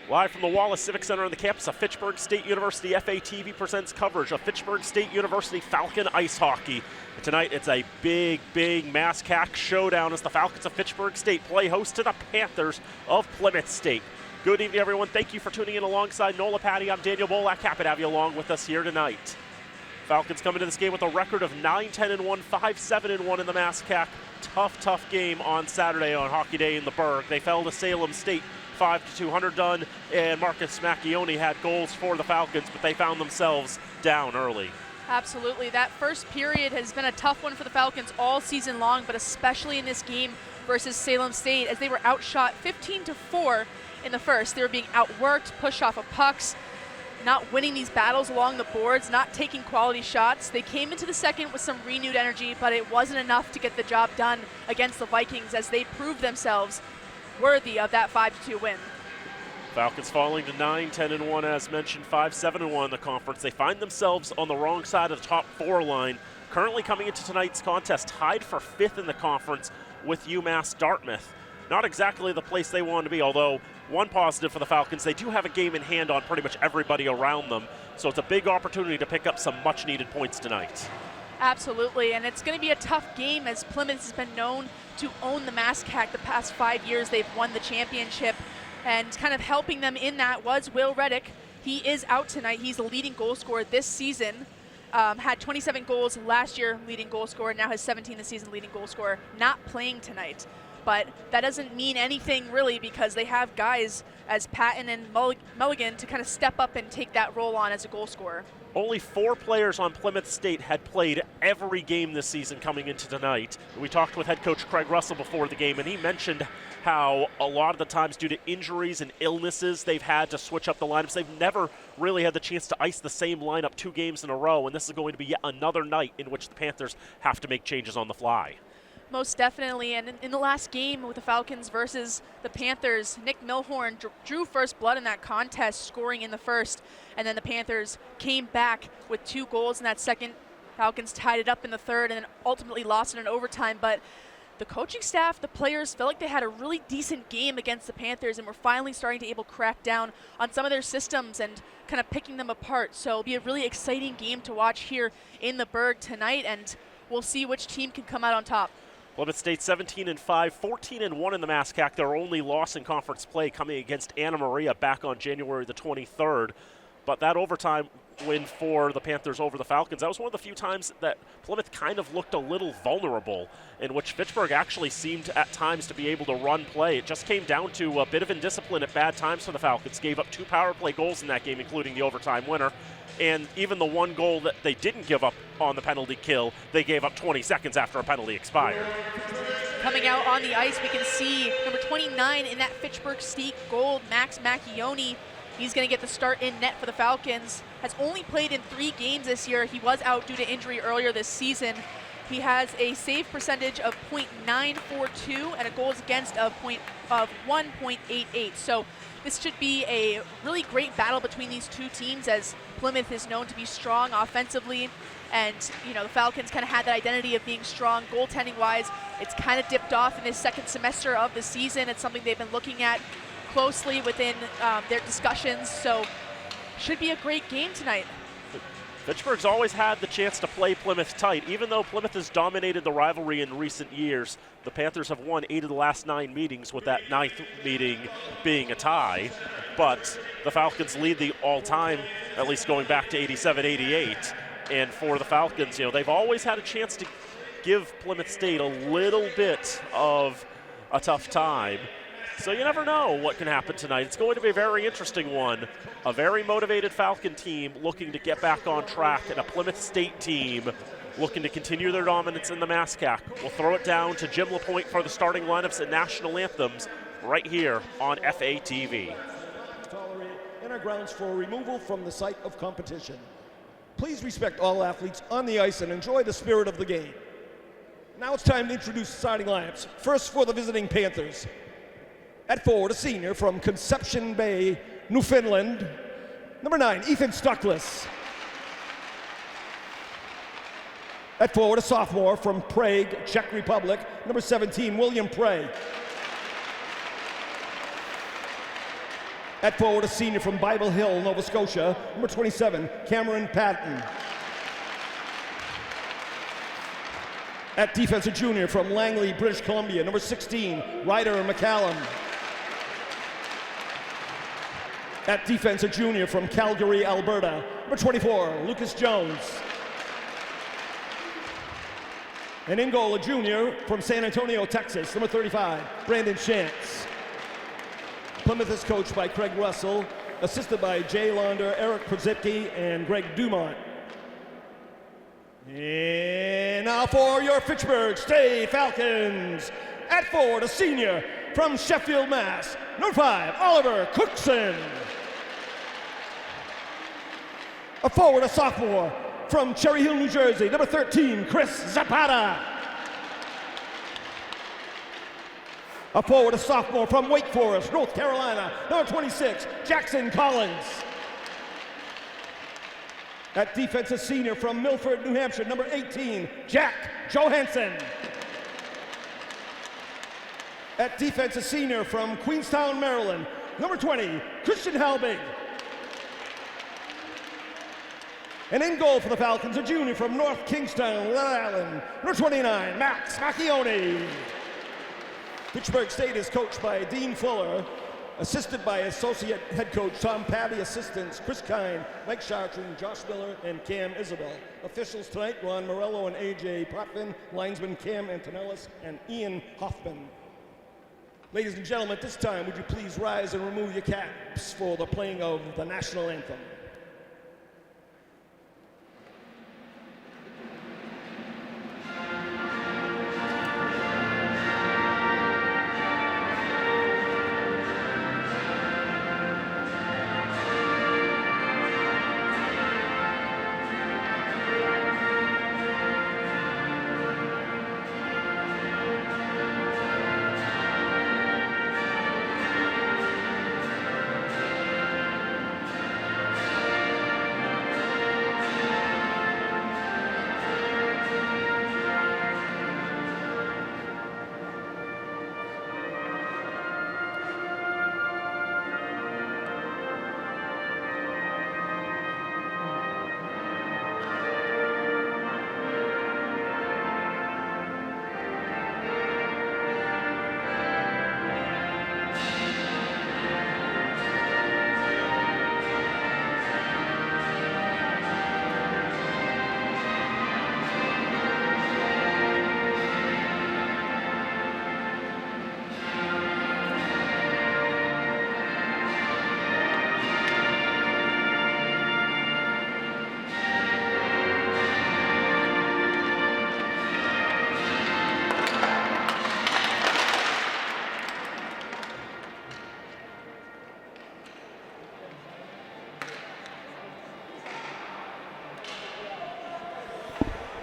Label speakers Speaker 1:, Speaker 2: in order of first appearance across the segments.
Speaker 1: Live from the Wallace Civic Center on the campus of Fitchburg State University, FATV presents coverage of Fitchburg State University Falcon ice hockey. And tonight it's a big MASCAC showdown as the Falcons of Fitchburg State play host to the Panthers of Plymouth State. Good evening, everyone. Thank you for tuning in alongside Nola Patty. I'm Daniel Bolak. Happy to have you along with us here tonight. Falcons come into this game with a record of 9-10-1, 5-7-1 in the MASCAC. Tough game on Saturday on Hockey Day in the Burg. They fell to Salem State 5-2. Dunn and Marcus Macchione had goals for the Falcons, but they found themselves down early.
Speaker 2: Absolutely. That first period has been a tough one for the Falcons all season long, but especially in this game versus Salem State as they were outshot 15-4 in the first. They were being outworked, pushed off of pucks, not winning these battles along the boards, not taking quality shots. They came into the second with some renewed energy, but it wasn't enough to get the job done against the Vikings as they proved themselves worthy of that 5-2 win.
Speaker 1: Falcons falling to 9-10-1, as mentioned, 5-7-1 in the conference. They find themselves on the wrong side of the top four line. Currently coming into tonight's contest, tied for fifth in the conference with UMass Dartmouth. Not exactly the place they want to be, although one positive for the Falcons, they do have a game in hand on pretty much everybody around them. So it's a big opportunity to pick up some much-needed points tonight.
Speaker 2: Absolutely, and it's going to be a tough game as Plymouth has been known to own the MASCAC the past 5 years. They've won the championship, and kind of helping them in that was Will Reddick. He is out tonight. He's the leading goal scorer this season. Had 27 goals last year, leading goal scorer, now has 17 this season, leading goal scorer, not playing tonight. But that doesn't mean anything really because they have guys as Patton and Mulligan to kind of step up and take that role on as a goal scorer.
Speaker 1: Only 4 players on Plymouth State had played every game this season coming into tonight. We talked with head coach Craig Russell before the game, and he mentioned how a lot of the times due to injuries and illnesses, they've had to switch up the lineups. They've never really had the chance to ice the same lineup 2 games in a row, and this is going to be yet another night in which the Panthers have to make changes on the fly.
Speaker 2: Most definitely, and in the last game with the Falcons versus the Panthers, Nick Milhorn drew first blood in that contest, scoring in the first, and then the Panthers came back with 2 goals in that second. Falcons tied it up in the third and then ultimately lost it in overtime, but the coaching staff, the players, felt like they had a really decent game against the Panthers and were finally starting to able to crack down on some of their systems and kind of picking them apart. So it'll be a really exciting game to watch here in the Burg tonight, and we'll see which team can come out on top.
Speaker 1: Plymouth State 17-5, 14-1 in the MASCAC. Their only loss in conference play coming against Anna Maria back on January the 23rd. But that overtime win for the Panthers over the Falcons, that was one of the few times that Plymouth kind of looked a little vulnerable, in which Fitchburg actually seemed at times to be able to run play. It just came down to a bit of indiscipline at bad times for the Falcons. Gave up 2 power play goals in that game, including the overtime winner. And even the 1 goal that they didn't give up on the penalty kill, they gave up 20 seconds after a penalty expired.
Speaker 2: Coming out on the ice, we can see number 29 in that Fitchburg State gold, Max Macchione. He's going to get the start in net for the Falcons. Has only played in 3 games this year. He was out due to injury earlier this season. He has a save percentage of .942 and a goals against of 1.88. So this should be a really great battle between these 2 teams, as Plymouth is known to be strong offensively, and the Falcons kind of had that identity of being strong goaltending-wise. It's kind of dipped off in this second semester of the season. It's something they've been looking at closely within their discussions, so should be a great game tonight.
Speaker 1: Fitchburg's always had the chance to play Plymouth tight. Even though Plymouth has dominated the rivalry in recent years, the Panthers have won 8 of the last 9 meetings, with that 9th meeting being a tie. But the Falcons lead the all-time, at least going back to 87-88. And for the Falcons, they've always had a chance to give Plymouth State a little bit of a tough time. So you never know what can happen tonight. It's going to be a very interesting one. A very motivated Falcon team looking to get back on track, and a Plymouth State team looking to continue their dominance in the MASCAC. We'll throw it down to Jim LaPointe for the starting lineups and national anthems right here on FATV.
Speaker 3: Tolerate inner grounds for removal from the site of competition. Please respect all athletes on the ice and enjoy the spirit of the game. Now it's time to introduce the starting lineups. First, for the visiting Panthers. At forward, a senior from Conception Bay, Newfoundland, number 9, Ethan Stuckless. At forward, a sophomore from Prague, Czech Republic, number 17, William Prey. At forward, a senior from Bible Hill, Nova Scotia, number 27, Cameron Patton. At defense, a junior from Langley, British Columbia, number 16, Ryder McCallum. At defense, a junior from Calgary, Alberta, number 24, Lucas Jones. And in goal, a junior from San Antonio, Texas, number 35, Brandon Shantz. Plymouth is coached by Craig Russell, assisted by Jay Launder, Eric Przipke, and Greg Dumont. And now for your Fitchburg State Falcons. At forward, a senior from Sheffield, Mass, number 5, Oliver Cookson. A forward, a sophomore from Cherry Hill, New Jersey, number 13, Chris Zapata. A forward, a sophomore from Wake Forest, North Carolina, number 26, Jackson Collins. At defense, a senior from Milford, New Hampshire, number 18, Jack Johansson. At defense, a senior from Queenstown, Maryland, number 20, Christian Halbig. And in goal for the Falcons, a junior from North Kingstown, Rhode Island, number 29, Max Macchione. Fitchburg State is coached by Dean Fuller, assisted by associate head coach Tom Paddy, assistants Chris Kine, Mike Chartrand, Josh Miller, and Cam Isabel. Officials tonight, Ron Morello and AJ Potvin, linesman Cam Antonellis and Ian Hoffman. Ladies and gentlemen, at this time, would you please rise and remove your caps for the playing of the national anthem.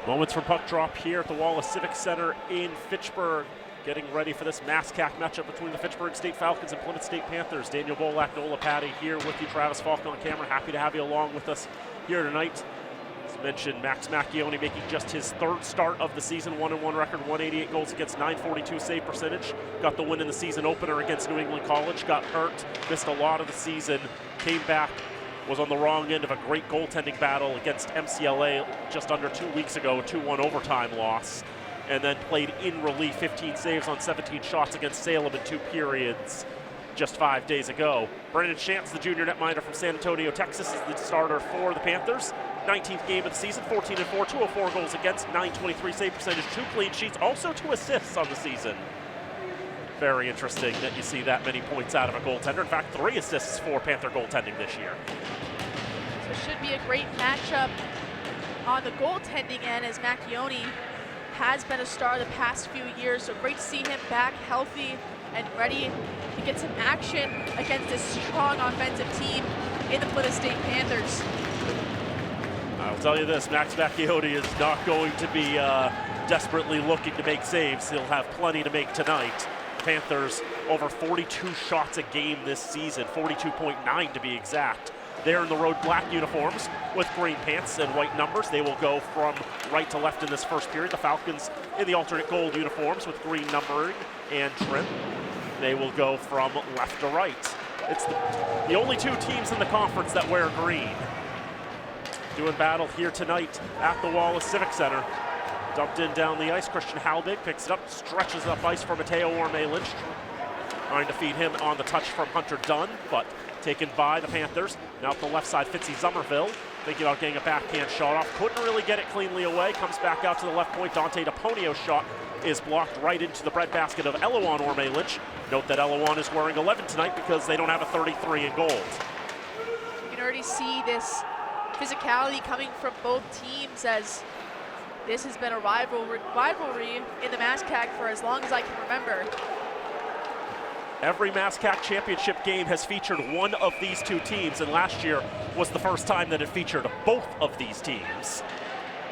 Speaker 1: Moments for puck drop here at the Wallace Civic Center in Fitchburg. Getting ready for this MASCAC matchup between the Fitchburg State Falcons and Plymouth State Panthers. Daniel Bolak, Nola Patty here with you. Travis Falk on camera. Happy to have you along with us here tonight. As mentioned, Max Macchione making just his third start of the season. 1-1 record, 188 goals against, 942 save percentage. Got the win in the season opener against New England College. Got hurt, missed a lot of the season. Came back, was on the wrong end of a great goaltending battle against MCLA just under 2 weeks ago, a 2-1 overtime loss, and then played in relief, 15 saves on 17 shots against Salem in 2 periods just 5 days ago. Brandon Shantz, the junior netminder from San Antonio, Texas, is the starter for the Panthers. 19th game of the season, 14-4, 204 goals against, 923 save percentage, 2 clean sheets, also 2 assists on the season. Very interesting that you see that many points out of a goaltender. In fact, 3 assists for Panther goaltending this year.
Speaker 2: So it should be a great matchup on the goaltending end, as Macchione has been a star the past few years. So great to see him back healthy and ready to get some action against this strong offensive team in the Plymouth State Panthers.
Speaker 1: I'll tell you this, Max Macchione is not going to be desperately looking to make saves. He'll have plenty to make tonight. Panthers over 42 shots a game this season, 42.9 to be exact. They're in the road black uniforms with green pants and white numbers. They will go from right to left in this first period. The Falcons in the alternate gold uniforms with green numbering and trim. They will go from left to right. It's the only two teams in the conference that wear green. Doing battle here tonight at the Wallace Civic Center. Dumped in down the ice. Christian Halbig picks it up, stretches up ice for Mateo Orme-Lynch. Trying to feed him on the touch from Hunter Dunn, but taken by the Panthers. Now up the left side, Fitzy Zummerville. Thinking about getting a backhand shot off. Couldn't really get it cleanly away. Comes back out to the left point. Dante DePonio's shot is blocked right into the breadbasket of Eloan Orme-Lynch. Note that Eloan is wearing 11 tonight because they don't have a 33 in gold.
Speaker 2: You can already see this physicality coming from both teams, as this has been a rivalry in the MASCAC for as long as I can remember.
Speaker 1: Every MASCAC championship game has featured one of these two teams, and last year was the first time that it featured both of these teams.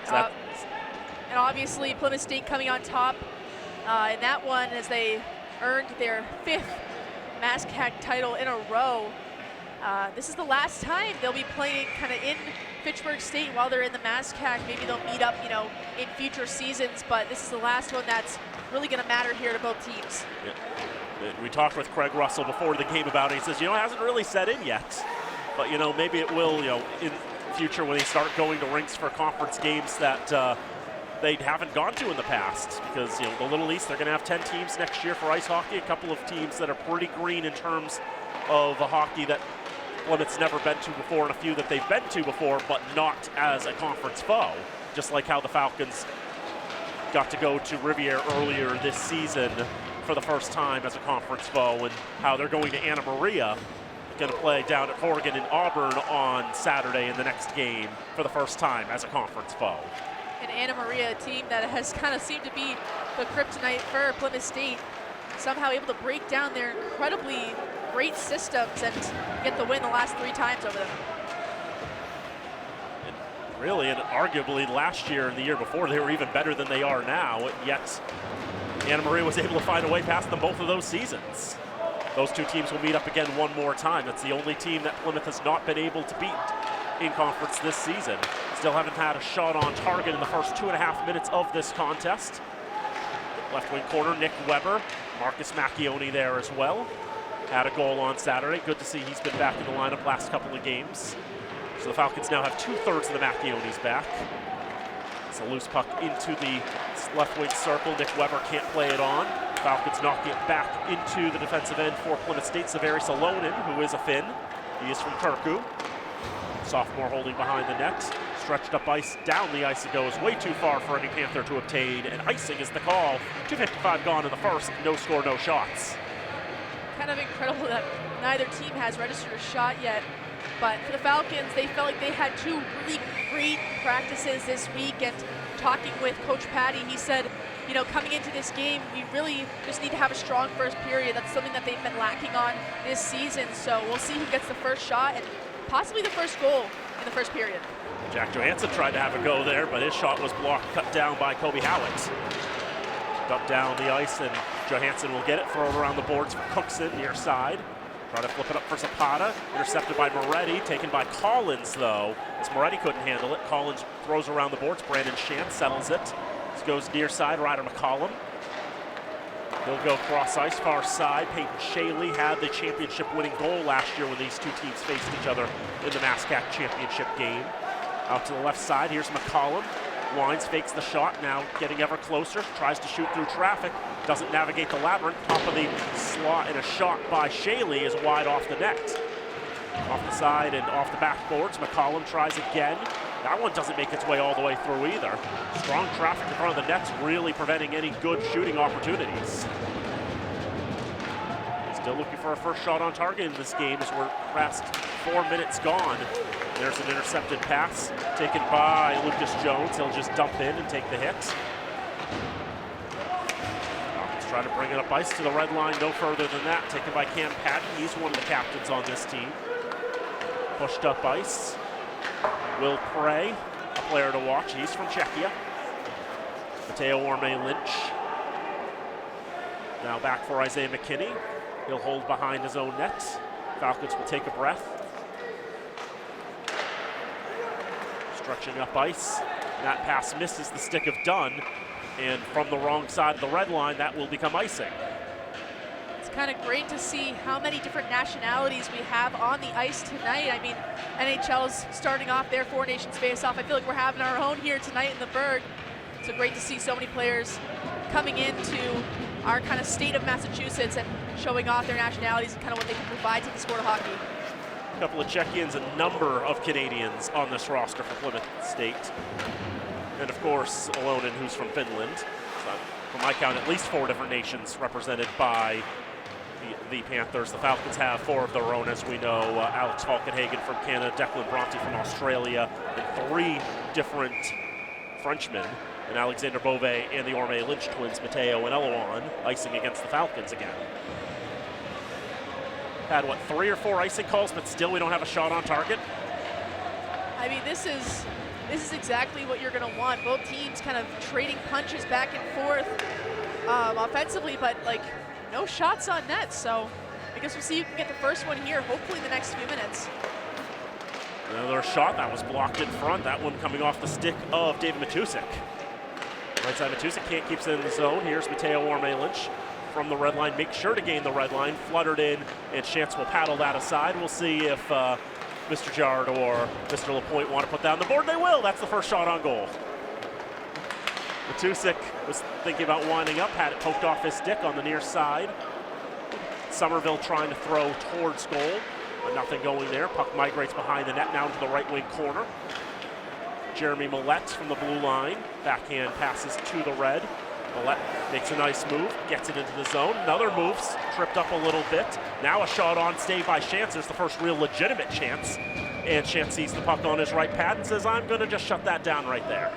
Speaker 2: And obviously Plymouth State coming on top in that one as they earned their 5th MASCAC title in a row. This is the last time they'll be playing kind of in Fitchburg State while they're in the MASCAC. Maybe they'll meet up, in future seasons, but this is the last one that's really going to matter here to both teams.
Speaker 1: Yeah. We talked with Craig Russell before the game about it. He says, it hasn't really set in yet, but maybe it will, in future when they start going to rinks for conference games that they haven't gone to in the past, because the Little East, they're going to have 10 teams next year for ice hockey. A couple of teams that are pretty green in terms of a hockey that Plymouth's never been to before, and a few that they've been to before, but not as a conference foe. Just like how the Falcons got to go to Riviere earlier this season for the first time as a conference foe, and how they're going to Anna Maria, going to play down at Oregon and Auburn on Saturday in the next game for the first time as a conference foe.
Speaker 2: And Anna Maria, a team that has kind of seemed to be the kryptonite for Plymouth State, somehow able to break down their incredibly great systems and get the win the last 3 times over them.
Speaker 1: And really, and arguably last year and the year before, they were even better than they are now, yet Anna Maria was able to find a way past them both of those seasons. Those two teams will meet up again one more time. That's the only team that Plymouth has not been able to beat in conference this season. Still haven't had a shot on target in the first 2.5 minutes of this contest. Left wing corner, Nick Weber, Marcus Macchione there as well. Had a goal on Saturday. Good to see he's been back in the lineup last couple of games. So the Falcons now have 2/3 of the Macchiones back. It's a loose puck into the left wing circle. Nick Weber can't play it on. Falcons knocking it back into the defensive end for Plymouth State. Severi Salonen, who is a Finn. He is from Turku. Sophomore holding behind the net. Stretched up ice, down the ice it goes. Way too far for any Panther to obtain, and icing is the call. 2:55 gone in the first. No score, no shots.
Speaker 2: Kind of incredible that neither team has registered a shot yet. But for the Falcons, they felt like they had 2 really great practices this week. And talking with Coach Patty, he said, coming into this game, we really just need to have a strong first period. That's something that they've been lacking on this season. So we'll see who gets the first shot and possibly the first goal in the first period.
Speaker 1: Jack Johansson tried to have a go there, but his shot was blocked, cut down by Kobe Howitt. Dumped down the ice, and Johansson will get it, throw it around the boards for Cookson, near side. Try to flip it up for Zapata, intercepted by Moretti, taken by Collins though, as Moretti couldn't handle it. Collins throws around the boards, Brandon Shant settles it. This goes near side, Ryder McCollum. He'll go cross ice, far side. Peyton Shaley had the championship winning goal last year when these two teams faced each other in the MASCAC championship game. Out to the left side, here's McCollum. Wines fakes the shot, now getting ever closer, tries to shoot through traffic, doesn't navigate the labyrinth. Top of the slot, and a shot by Shaley is wide off the net. Off the side and off the backboards, McCollum tries again. That one doesn't make its way all the way through either. Strong traffic in front of the net's really preventing any good shooting opportunities. Still looking for a first shot on target in this game as we're past 4 minutes gone. There's an intercepted pass taken by Lucas Jones. He'll just dump in and take the hit. Falcons try to bring it up ice to the red line, no further than that. Taken by Cam Patton. He's one of the captains on this team. Pushed up ice. Will Prey, a player to watch. He's from Czechia. Mateo Orme-Lynch. Now back for Isaiah McKinney. He'll hold behind his own net. Falcons will take a breath. Stretching up ice. That pass misses the stick of Dunn. And from the wrong side of the red line, that will become icing.
Speaker 2: It's kind of great to see how many different nationalities we have on the ice tonight. I mean, NHL's starting off their Four Nations face-off. I feel like we're having our own here tonight in the Berg. So great to see so many players coming into our kind of state of Massachusetts and showing off their nationalities and kind of what they can provide to the sport of hockey.
Speaker 1: A couple of check-ins, a number of Canadians on this roster for Plymouth State. And of course, Alonen, who's from Finland. So from my count, at least 4 different nations represented by the Panthers. The Falcons have 4 of their own, as we know. Alex Falkenhagen from Canada, Declan Bronte from Australia, and 3 different Frenchmen, and Alexander Beauvais and the Orme Lynch twins, Mateo and Eloan, icing against the Falcons again. Had, what, 3 or 4 icing calls, but still we don't have a shot on target?
Speaker 2: I mean, this is exactly what you're going to want. Both teams kind of trading punches back and forth offensively, but, like, no shots on net. So I guess we'll see who can get the first one here, hopefully in the next few minutes.
Speaker 1: Another shot that was blocked in front. That one coming off the stick of David Matusik. Right side Matusik can't keep it in the zone. Here's Mateo Orme Lynch from the red line. Make sure to gain the red line. Fluttered in, and Chance will paddle that aside. We'll see if Mr. Jard or Mr. Lapointe want to put that on the board. They will. That's the first shot on goal. Matusik was thinking about winding up, had it poked off his stick on the near side. Somerville trying to throw towards goal, but nothing going there. Puck migrates behind the net now to the right wing corner. Jeremy Millette from the blue line. Backhand passes to the red. Millette makes a nice move, gets it into the zone. Another moves, tripped up a little bit. Now a shot on stay by Chance. It's the first real legitimate chance. And Chance sees the puck on his right pad and says, I'm going to just shut that down right there.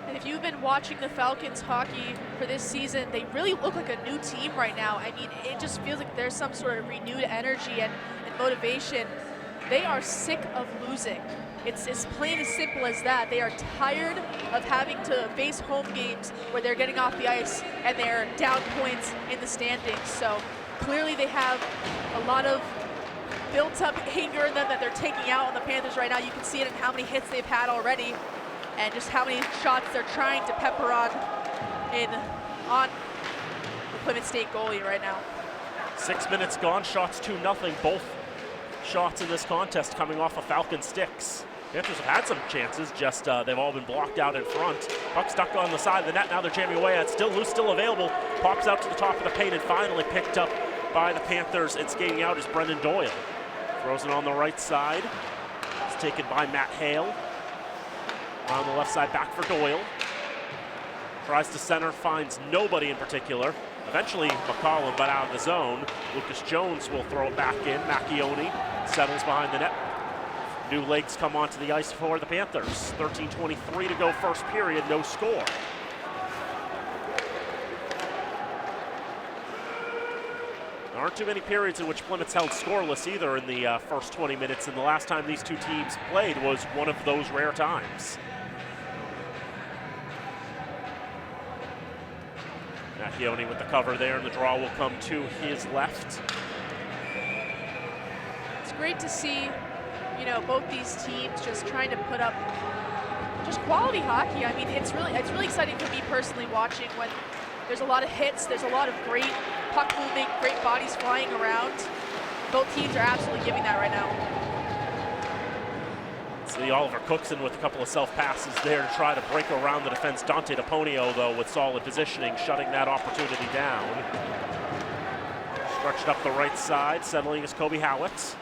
Speaker 2: And if you've been watching the Falcons hockey for this season, they really look like a new team right now. I mean, it just feels like there's some sort of renewed energy and motivation. They are sick of losing. It's as plain as simple as that. They are tired of having to face home games where they're getting off the ice and they're down points in the standings. So clearly they have a lot of built up anger in them that they're taking out on the Panthers right now. You can see it in how many hits they've had already and just how many shots they're trying to pepper on the Plymouth State goalie right now.
Speaker 1: 6 minutes gone, shots 2-0. Both shots in this contest coming off of Falcon sticks. Panthers have had some chances, just they've all been blocked out in front. Puck stuck on the side of the net, now they're jamming away. It's still loose, still available. Pops out to the top of the paint and finally picked up by the Panthers, and skating out is Brendan Doyle. Throws it on the right side. It's taken by Matt Hale. On the left side, back for Doyle. Tries to center, finds nobody in particular. Eventually, McCollum, but out of the zone. Lucas Jones will throw it back in. Macchione settles behind the net. New legs come onto the ice for the Panthers. 13:23 to go first period, no score. There aren't too many periods in which Plymouth's held scoreless either in the first 20 minutes, and the last time these two teams played was one of those rare times. Macchione with the cover there, and the draw will come to his left.
Speaker 2: It's great to see, you know, both these teams just trying to put up just quality hockey. I mean, it's really exciting for me personally watching when there's a lot of hits, there's a lot of great puck moving, great bodies flying around. Both teams are absolutely giving that right now.
Speaker 1: See Oliver Cookson with a couple of self-passes there to try to break around the defense. Dante DePonio, though, with solid positioning, shutting that opportunity down. Stretched up the right side, settling is Kobe Howitz.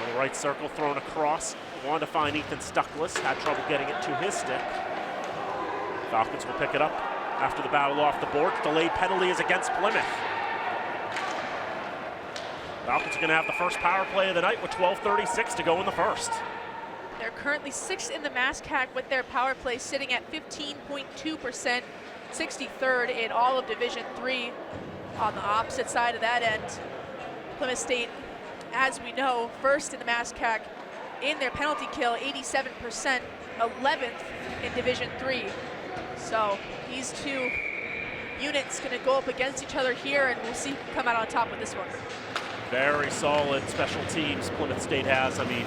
Speaker 1: On the right circle, thrown across. Wanted to find Ethan Stuckless, had trouble getting it to his stick. Falcons will pick it up after the battle off the board. Delayed penalty is against Plymouth. Falcons are going to have the first power play of the night with 12:36 to go in the first.
Speaker 2: They're currently 6th in the MASCAC with their power play sitting at 15.2%, 63rd in all of Division III. On the opposite side of that end, Plymouth State, as we know, first in the MASCAC in their penalty kill, 87%, 11th in Division III. So these two units going to go up against each other here, and we'll see who can come out on top with this one.
Speaker 1: Very solid special teams Plymouth State has. I mean,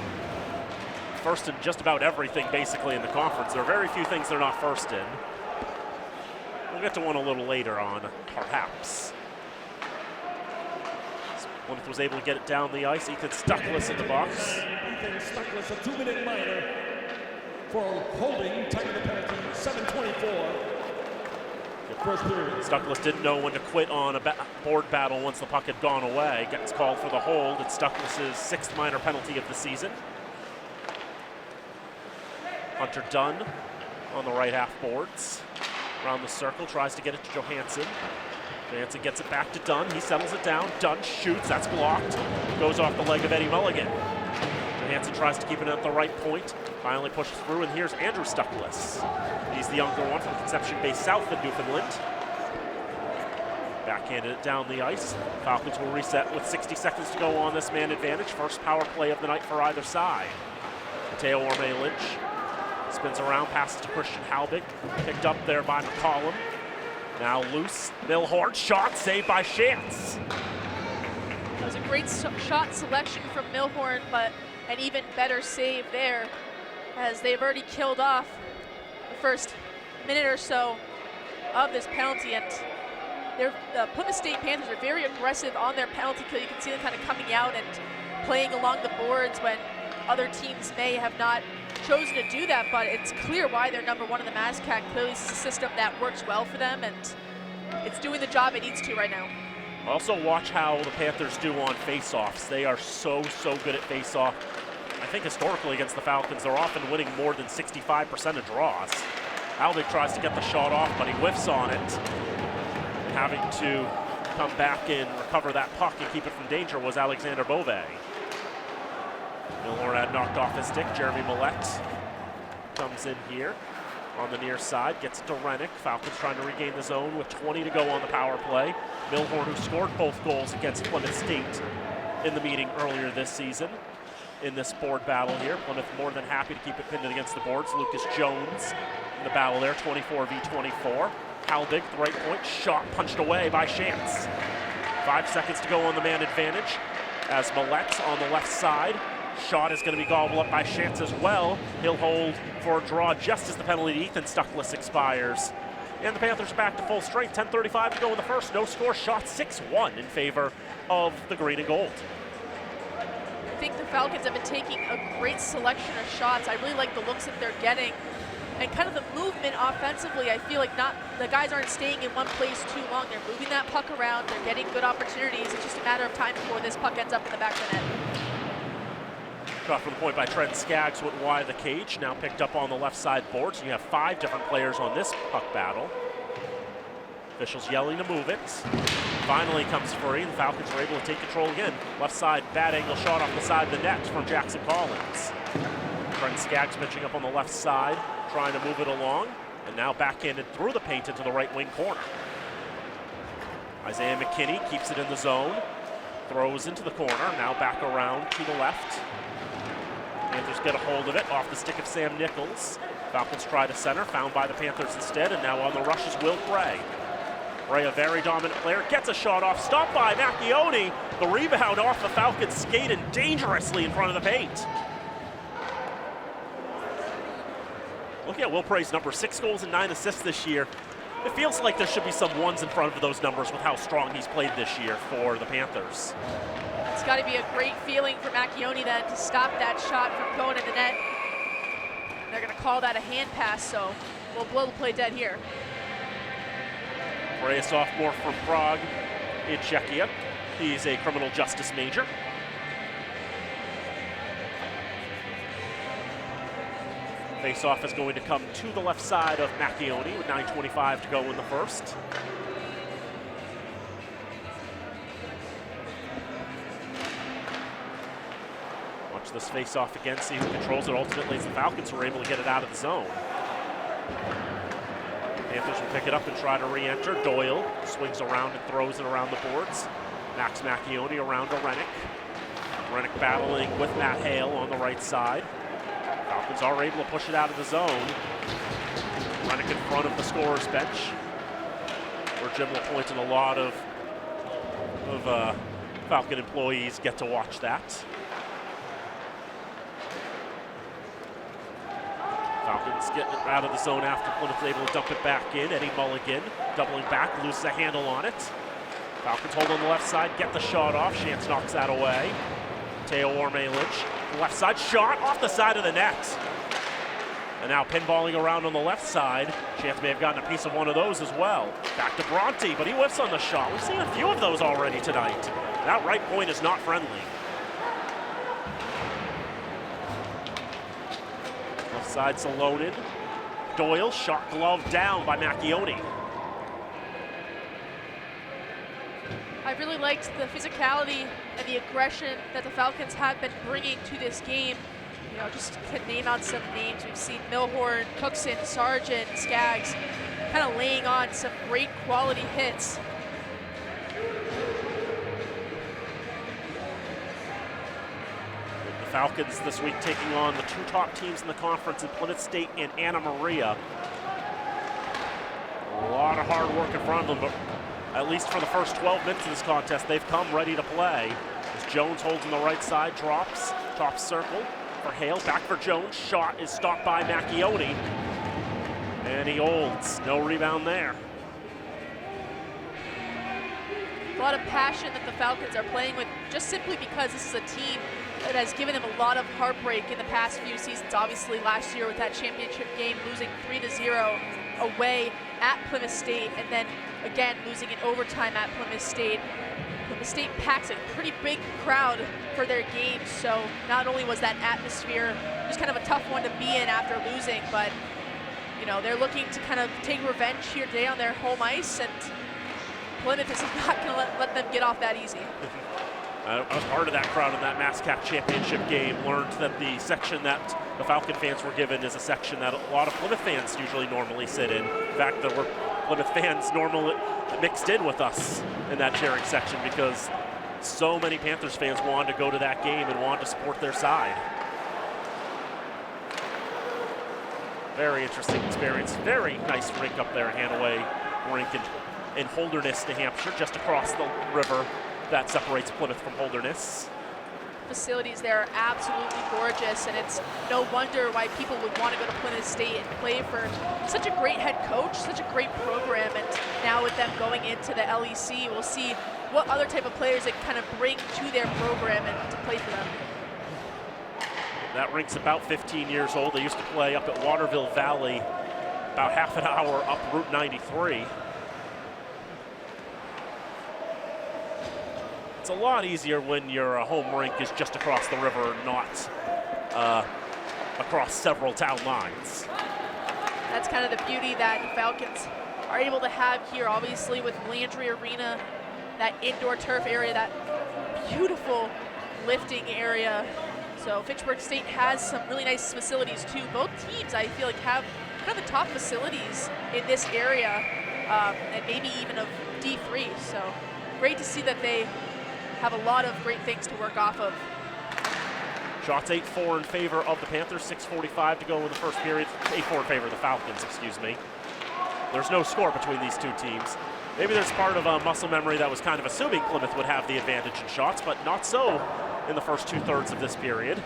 Speaker 1: first in just about everything basically in the conference. There are very few things they're not first in. We'll get to one a little later on, perhaps. Plymouth was able to get it down the ice. Ethan Stuckless in the box.
Speaker 3: Ethan Stuckless, a 2-minute minor for holding, taking the penalty, 7:24. The first period.
Speaker 1: Stuckless didn't know when to quit on a board battle once the puck had gone away. Gets called for the hold. It's Stuckless' 6th minor penalty of the season. Hunter Dunn on the right half boards. Around the circle, tries to get it to Johansson. Johansson gets it back to Dunn. He settles it down. Dunn shoots. That's blocked. Goes off the leg of Eddie Mulligan. Johansson tries to keep it at the right point. Finally pushes through, and here's Andrew Stuckless. He's the younger one from Conception-based South in Newfoundland. Backhanded it down the ice. Falcons will reset with 60 seconds to go on this man advantage. First power play of the night for either side. Mateo Orme-Lynch spins around, passes to Christian Halbig. Picked up there by McCollum. Now loose. Milhorn, shot saved by Shantz.
Speaker 2: That was a great shot selection from Milhorn, but an even better save there, as they've already killed off the first minute or so of this penalty. And the Plymouth State Panthers are very aggressive on their penalty kill. You can see them kind of coming out and playing along the boards when other teams may have not chosen to do that, but it's clear why they're number one in the MASCAC. Clearly this is a system that works well for them, and it's doing the job it needs to right now.
Speaker 1: Also watch how the Panthers do on face-offs. They are so good at face-off. I think historically against the Falcons, they're often winning more than 65% of draws. Halbig tries to get the shot off, but he whiffs on it. Having to come back and recover that puck and keep it from danger was Alexander Beauvais. Milhorn had knocked off his stick. Jeremy Millette comes in here on the near side, gets it to Rennick. Falcons trying to regain the zone with 20 to go on the power play. Milhorn, who scored both goals against Plymouth State in the meeting earlier this season in this board battle here. Plymouth more than happy to keep it pinned against the boards. Lucas Jones in the battle there, 24 v 24. Halbig, the right point, shot punched away by Shantz. 5 seconds to go on the man advantage as Millette's on the left side. Shot is going to be gobbled up by Shantz as well. He'll hold for a draw just as the penalty to Ethan Stuckless expires. And the Panthers are back to full strength. 10:35 to go in the first. No score. Shot 6-1 in favor of the green and gold.
Speaker 2: I think the Falcons have been taking a great selection of shots. I really like the looks that they're getting. And kind of the movement offensively, I feel like the guys aren't staying in one place too long. They're moving that puck around. They're getting good opportunities. It's just a matter of time before this puck ends up in the back of the net.
Speaker 1: Shot from the point by Trent Skaggs went wide of the cage. Now picked up on the left side board. So you have 5 different players on this puck battle. Officials yelling to move it. Finally comes free. The Falcons are able to take control again. Left side, bad angle shot off the side of the net from Jackson Collins. Trent Skaggs pitching up on the left side, trying to move it along. And now backhanded through the paint into the right wing corner. Isaiah McKinney keeps it in the zone. Throws into the corner. Now back around to the left. Panthers get a hold of it off the stick of Sam Nichols. Falcons try to center, found by the Panthers instead, and now on the rush is Will Bray. Bray, a very dominant player, gets a shot off, stopped by Macchione. The rebound off the Falcons skate and dangerously in front of the paint. Looking at Will Bray's number, 6 goals and 9 assists this year. It feels like there should be some ones in front of those numbers with how strong he's played this year for the Panthers.
Speaker 2: It's got to be a great feeling for Macchione then to stop that shot from going in the net. They're going to call that a hand pass, so we'll blow the play dead here.
Speaker 1: Bray, a sophomore from Prague in Czechia. He's a criminal justice major. Face-off is going to come to the left side of Macchione with 9:25 to go in the first. Watch this face-off again, see who controls it. Ultimately, it's the Falcons who are able to get it out of the zone. Panthers will pick it up and try to re-enter. Doyle swings around and throws it around the boards. Max Macchione around to Rennick. Rennick battling with Matt Hale on the right side. Falcons are able to push it out of the zone. Rennick in front of the scorer's bench, where Jim LaPointe and a lot of Falcon employees get to watch that. Falcons getting it out of the zone after Plymouth is able to dump it back in. Eddie Mulligan doubling back, loses a handle on it. Falcons hold on the left side, get the shot off. Chance knocks that away. Teo Orme-Lynch, left side shot off the side of the net. And now pinballing around on the left side. Chance may have gotten a piece of one of those as well. Back to Bronte, but he whiffs on the shot. We've seen a few of those already tonight. That right point is not friendly. Left side's loaded. Doyle, shot glove down by Macchione.
Speaker 2: I really liked the physicality and the aggression that the Falcons have been bringing to this game. You know, just to name out some names, we've seen Milhorn, Cookson, Sargent, Skaggs, kind of laying on some great quality hits.
Speaker 1: The Falcons this week taking on the two top teams in the conference in Plymouth State and Anna Maria. A lot of hard work in front of them, but at least for the first 12 minutes of this contest, they've come ready to play. As Jones holds on the right side, drops, top circle for Hale, back for Jones. Shot is stopped by Macchione, and he holds. No rebound there.
Speaker 2: A lot of passion that the Falcons are playing with, just simply because this is a team that has given them a lot of heartbreak in the past few seasons. Obviously last year with that championship game, losing 3-0 away at Plymouth State, and then again losing in overtime at Plymouth State. Plymouth State packs a pretty big crowd for their games, so not only was that atmosphere just kind of a tough one to be in after losing, but you know, they're looking to kind of take revenge here today on their home ice, and Plymouth is not going to let them get off that easy.
Speaker 1: I was part of that crowd in that MassCap championship game, learned that the section that the Falcon fans were given is a section that a lot of Plymouth fans usually normally sit in. In fact, there were Plymouth fans normally mixed in with us in that cheering section because so many Panthers fans wanted to go to that game and wanted to support their side. Very interesting experience. Very nice rink up there in Hanaway rink in Holderness, New Hampshire, just across the river that separates Plymouth from Holderness.
Speaker 2: Facilities there are absolutely gorgeous, and it's no wonder why people would want to go to Plymouth State and play for such a great head coach, such a great program, and now with them going into the LEC, we'll see what other type of players they kind of bring to their program and to play for them.
Speaker 1: That rink's about 15 years old. They used to play up at Waterville Valley, about half an hour up Route 93. It's a lot easier when your home rink is just across the river, not across several town lines.
Speaker 2: That's kind of the beauty that the Falcons are able to have here, obviously with Landry Arena, that indoor turf area, that beautiful lifting area. So Fitchburg State has some really nice facilities too. Both teams, I feel like, have kind of the top facilities in this area, and maybe even of D3. So great to see that they have a lot of great things to work off of.
Speaker 1: Shots 8-4 in favor of the Panthers, 6:45 to go in the first period. 8-4 in favor of the Falcons, excuse me. There's no score between these two teams. Maybe there's part of a muscle memory that was kind of assuming Plymouth would have the advantage in shots, but not so in the first 2/3 of this period.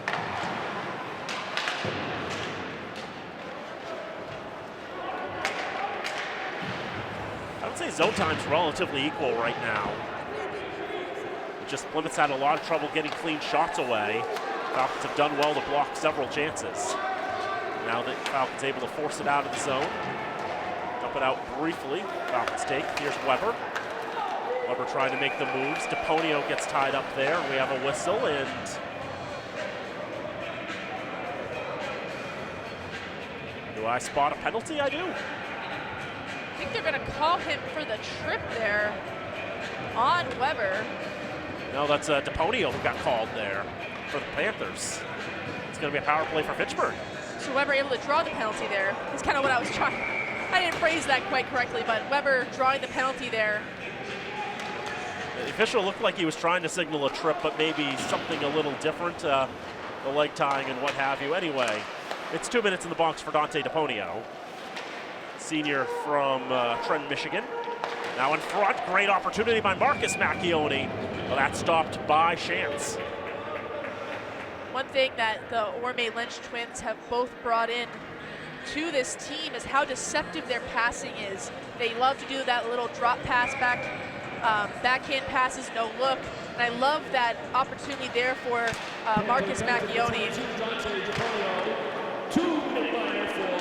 Speaker 1: I would say zone time's relatively equal right now. Just Plymouth's had a lot of trouble getting clean shots away. Falcons have done well to block several chances. Now that Falcons able to force it out of the zone. Dump it out briefly. Falcons take. Here's Weber. Weber trying to make the moves. DePonio gets tied up there. We have a whistle, and do I spot a penalty? I do.
Speaker 2: I think they're going to call him for the trip there on Weber.
Speaker 1: No, that's DePonio who got called there for the Panthers. It's going to be a power play for Fitchburg.
Speaker 2: So Weber able to draw the penalty there. That's kind of what I was trying. I didn't phrase that quite correctly, but Weber drawing the penalty there.
Speaker 1: The official looked like he was trying to signal a trip, but maybe something a little different, the leg tying and what have you. Anyway, it's 2 minutes in the box for Dante DePonio, senior from Trenton, Michigan. Now in front, great opportunity by Marcus Macchione. Well, that's stopped by Chance.
Speaker 2: One thing that the Orme-Lynch twins have both brought in to this team is how deceptive their passing is. They love to do that little drop pass back Backhand passes, no look. And I love that opportunity there for Marcus Macchione.
Speaker 3: 2-minute minor for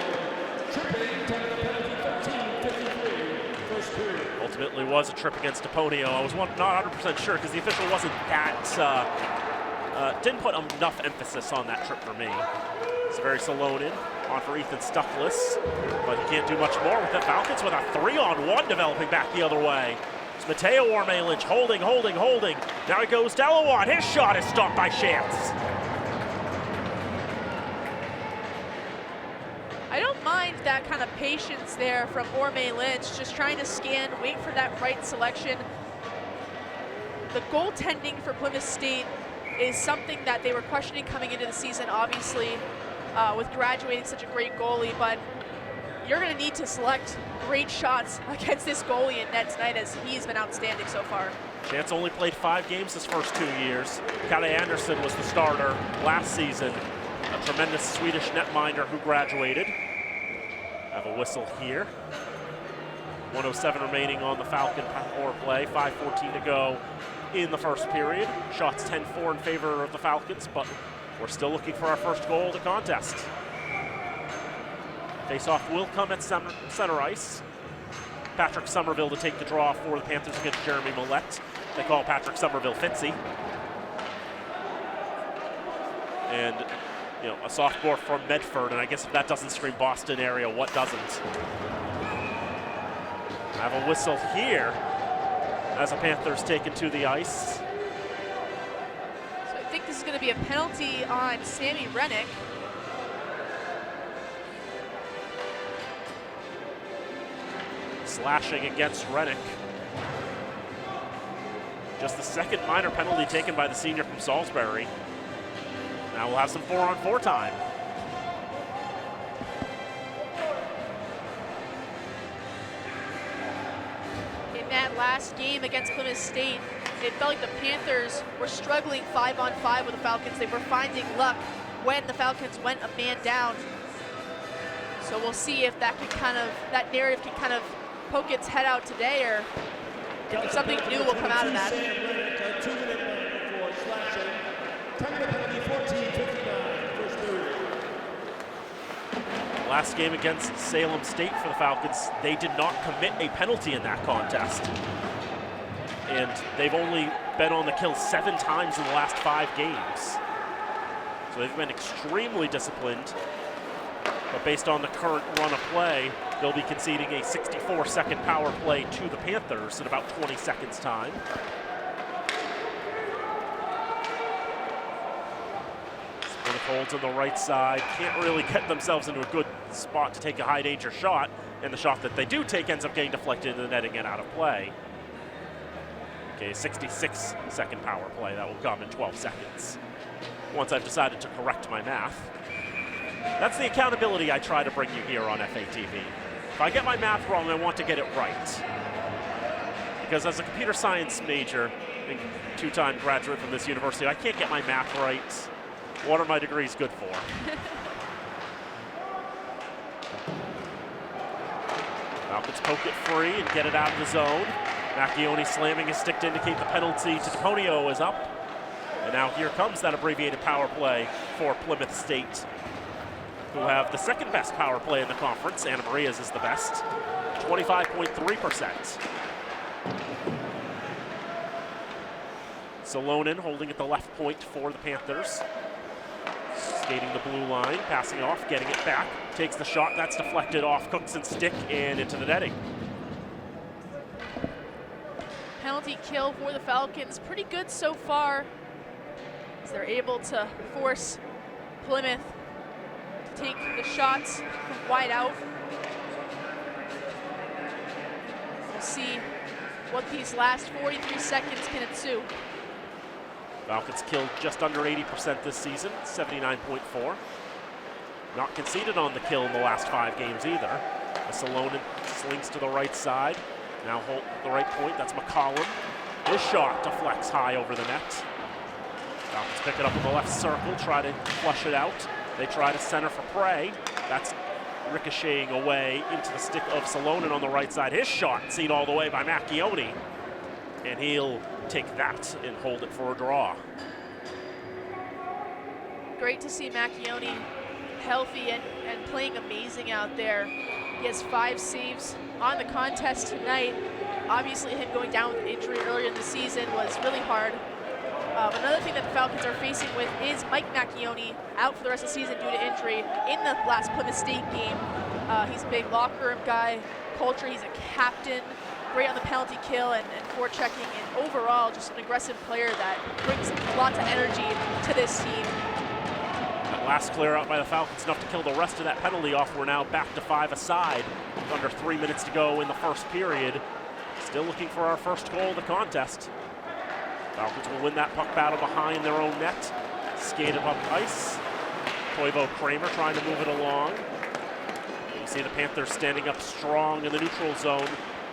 Speaker 3: tripping, 10 of the penalty, 13-53, first period.
Speaker 1: Ultimately was a trip against Deponio. I was not 100% sure because the official wasn't that, didn't put enough emphasis on that trip for me. Severi Salonen on for Ethan Stuckless, but he can't do much more with the Falcons with a 3-on-1 developing back the other way. It's Mateo Orme-Lynch holding. Now he goes Delawan. His shot is stopped by Chance.
Speaker 2: I don't mind that kind of patience there from Orme-Lynch, just trying to scan, wait for that right selection. The goaltending for Plymouth State is something that they were questioning coming into the season, obviously, with graduating such a great goalie, but you're going to need to select great shots against this goalie in net tonight, as he's been outstanding so far. Chance
Speaker 1: only played 5 games his first 2 years. Kalle Anderson was the starter last season, a tremendous Swedish netminder who graduated. Have a whistle here. 1:07 remaining on the Falcon power play, 5:14 to go in the first period. Shots 10-4 in favor of the Falcons, but we're still looking for our first goal of the contest. Face-off will come at center ice. Patrick Somerville to take the draw for the Panthers against Jeremy Millette. They call Patrick Somerville Fitzy. And, you know, a sophomore from Medford, and I guess if that doesn't scream Boston area, what doesn't? I have a whistle here as the Panthers taken to the ice.
Speaker 2: So I think this is going to be a penalty on Sammy Rennick.
Speaker 1: Slashing against Rennick. Just the second minor penalty taken by the senior from Salisbury. Now we'll have some 4-on-4 time.
Speaker 2: In that last game against Plymouth State, it felt like the Panthers were struggling 5-on-5 with the Falcons. They were finding luck when the Falcons went a man down. So we'll see if that narrative can kind of poke its head out today, or if something new will come out of that.
Speaker 3: 2-minute minor for slashing, 10-minute penalty, 14-59, first period.
Speaker 1: Last game against Salem State for the Falcons, they did not commit a penalty in that contest. And they've only been on the kill 7 times in the last 5 games. So they've been extremely disciplined. But based on the current run of play, they'll be conceding a 64-second power play to the Panthers in about 20 seconds time. Plymouth holds on the right side, can't really get themselves into a good spot to take a high danger shot, and the shot that they do take ends up getting deflected into the netting and out of play. Okay, 66-second power play, that will come in 12 seconds. Once I've decided to correct my math. That's the accountability I try to bring you here on FATV. If I get my math wrong, I want to get it right. Because as a computer science major and 2-time graduate from this university, I can't get my math right. What are my degrees good for? Falcons poke it free and get it out of the zone. Macchione slamming his stick to indicate the penalty to Deponio is up. And now here comes that abbreviated power play for Plymouth State, who have the second best power play in the conference. Anna Maria's is the best, 25.3%. Salonen holding at the left point for the Panthers. Skating the blue line, passing it off, getting it back. Takes the shot, that's deflected off Cookson's stick and into the netting.
Speaker 2: Penalty kill for the Falcons, pretty good so far, as they're able to force Plymouth to take the shots from wide out. We'll see what these last 43 seconds can ensue.
Speaker 1: Falcons killed just under 80% this season, 79.4. Not conceded on the kill in the last 5 games either. Salonen slings to the right side. Now hold the right point, that's McCollum. His shot deflects high over the net. Falcons pick it up in the left circle, try to flush it out. They try to center for Prey. That's ricocheting away into the stick of Salonen on the right side. His shot seen all the way by Macchione. and he'll take that and hold it for a draw.
Speaker 2: Great to see Macchione healthy and playing amazing out there. He has 5 saves on the contest tonight. Obviously, him going down with injury earlier in the season was really hard. Another thing that the Falcons are facing with is Mike Macchione out for the rest of the season due to injury in the last Plymouth State game. He's a big locker room guy, culture, he's a captain, great on the penalty kill and forechecking, and overall just an aggressive player that brings lots of energy to this team.
Speaker 1: That last clear out by the Falcons enough to kill the rest of that penalty off. We're now back to 5 aside with under 3 minutes to go in the first period. Still looking for our first goal of the contest. Falcons will win that puck battle behind their own net. Skated up ice. Toivo Kramer trying to move it along. You see the Panthers standing up strong in the neutral zone,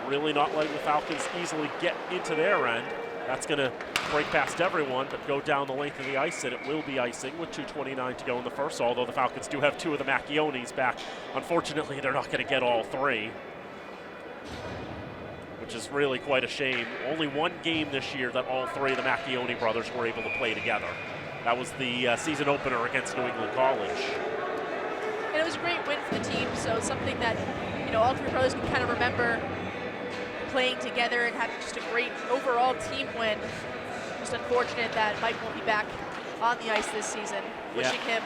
Speaker 1: really not letting the Falcons easily get into their end. That's going to break past everyone, but go down the length of the ice, and it will be icing with 2:29 to go in the first, although the Falcons do have 2 of the Macchiones back. Unfortunately, they're not going to get all 3, which is really quite a shame. Only 1 game this year that all 3 of the Macchione brothers were able to play together. That was the season opener against New England College.
Speaker 2: And it was a great win for the team, so something that, you know, all 3 brothers can kind of remember playing together and having just a great overall team win. Just unfortunate that Mike won't be back on the ice this season.
Speaker 1: Yeah.
Speaker 2: Wishing him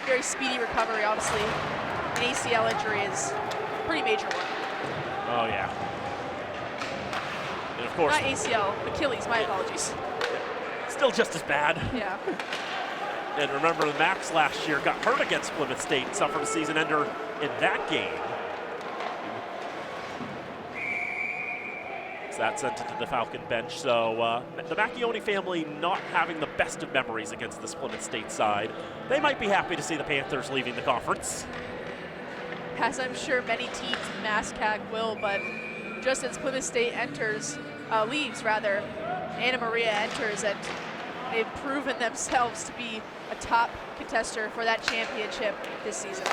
Speaker 2: very speedy recovery. Obviously, an ACL injury is a pretty major one.
Speaker 1: Oh, yeah. And of course,
Speaker 2: Not ACL, Achilles, my apologies.
Speaker 1: still just as bad.
Speaker 2: Yeah.
Speaker 1: And remember, Max last year got hurt against Plymouth State and suffered a season ender in that game. So that sent it to the Falcon bench. So the Macchione family not having the best of memories against this Plymouth State side. They might be happy to see the Panthers leaving the conference.
Speaker 2: As I'm sure many teams in MASCAC will, but just as Plymouth State leaves, Anna Maria enters, and they've proven themselves to be a top contester for that championship this season.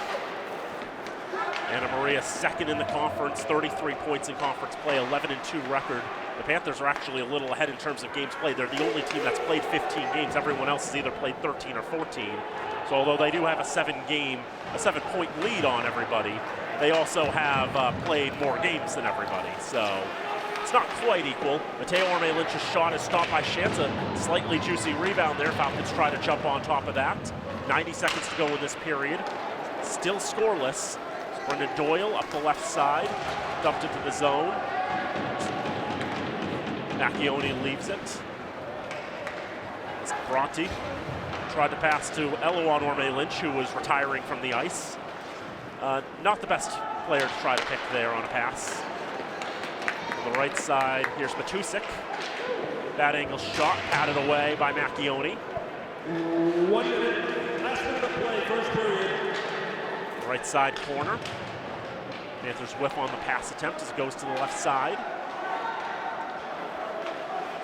Speaker 1: Anna Maria second in the conference, 33 points in conference play, 11-2 record. The Panthers are actually a little ahead in terms of games played. They're the only team that's played 15 games. Everyone else has either played 13 or 14. So although they do have a 7-point lead on everybody, they also have played more games than everybody. So it's not quite equal. Mateo Orme Lynch's shot is stopped by Shanza. Slightly juicy rebound there. Falcons try to jump on top of that. 90 seconds to go in this period. Still scoreless. Brendan Doyle up the left side, dumped into the zone. Macchione leaves it. Bronte tried to pass to Eloan Orme Lynch, who was retiring from the ice. Not the best player to try to pick there on a pass. On the right side, here's Matusik. Bad angle shot, patted away by Macchione.
Speaker 3: 1 minute, last minute of play, first period.
Speaker 1: Right side corner. Panthers whiff on the pass attempt as it goes to the left side.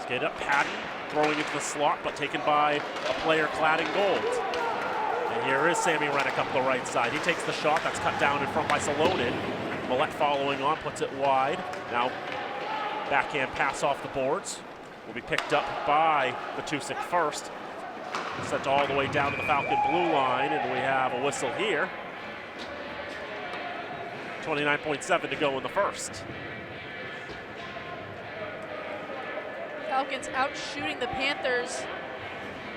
Speaker 1: Skate up, Patton throwing into the slot, but taken by a player clad in gold. And here is Sammy Rennick up the right side. He takes the shot, that's cut down in front by Salonen. Millette following on, puts it wide. Now backhand pass off the boards. Will be picked up by Matusik first. Sent all the way down to the Falcon blue line, and we have a whistle here. 29.7 to go in the first.
Speaker 2: Falcons out shooting the Panthers.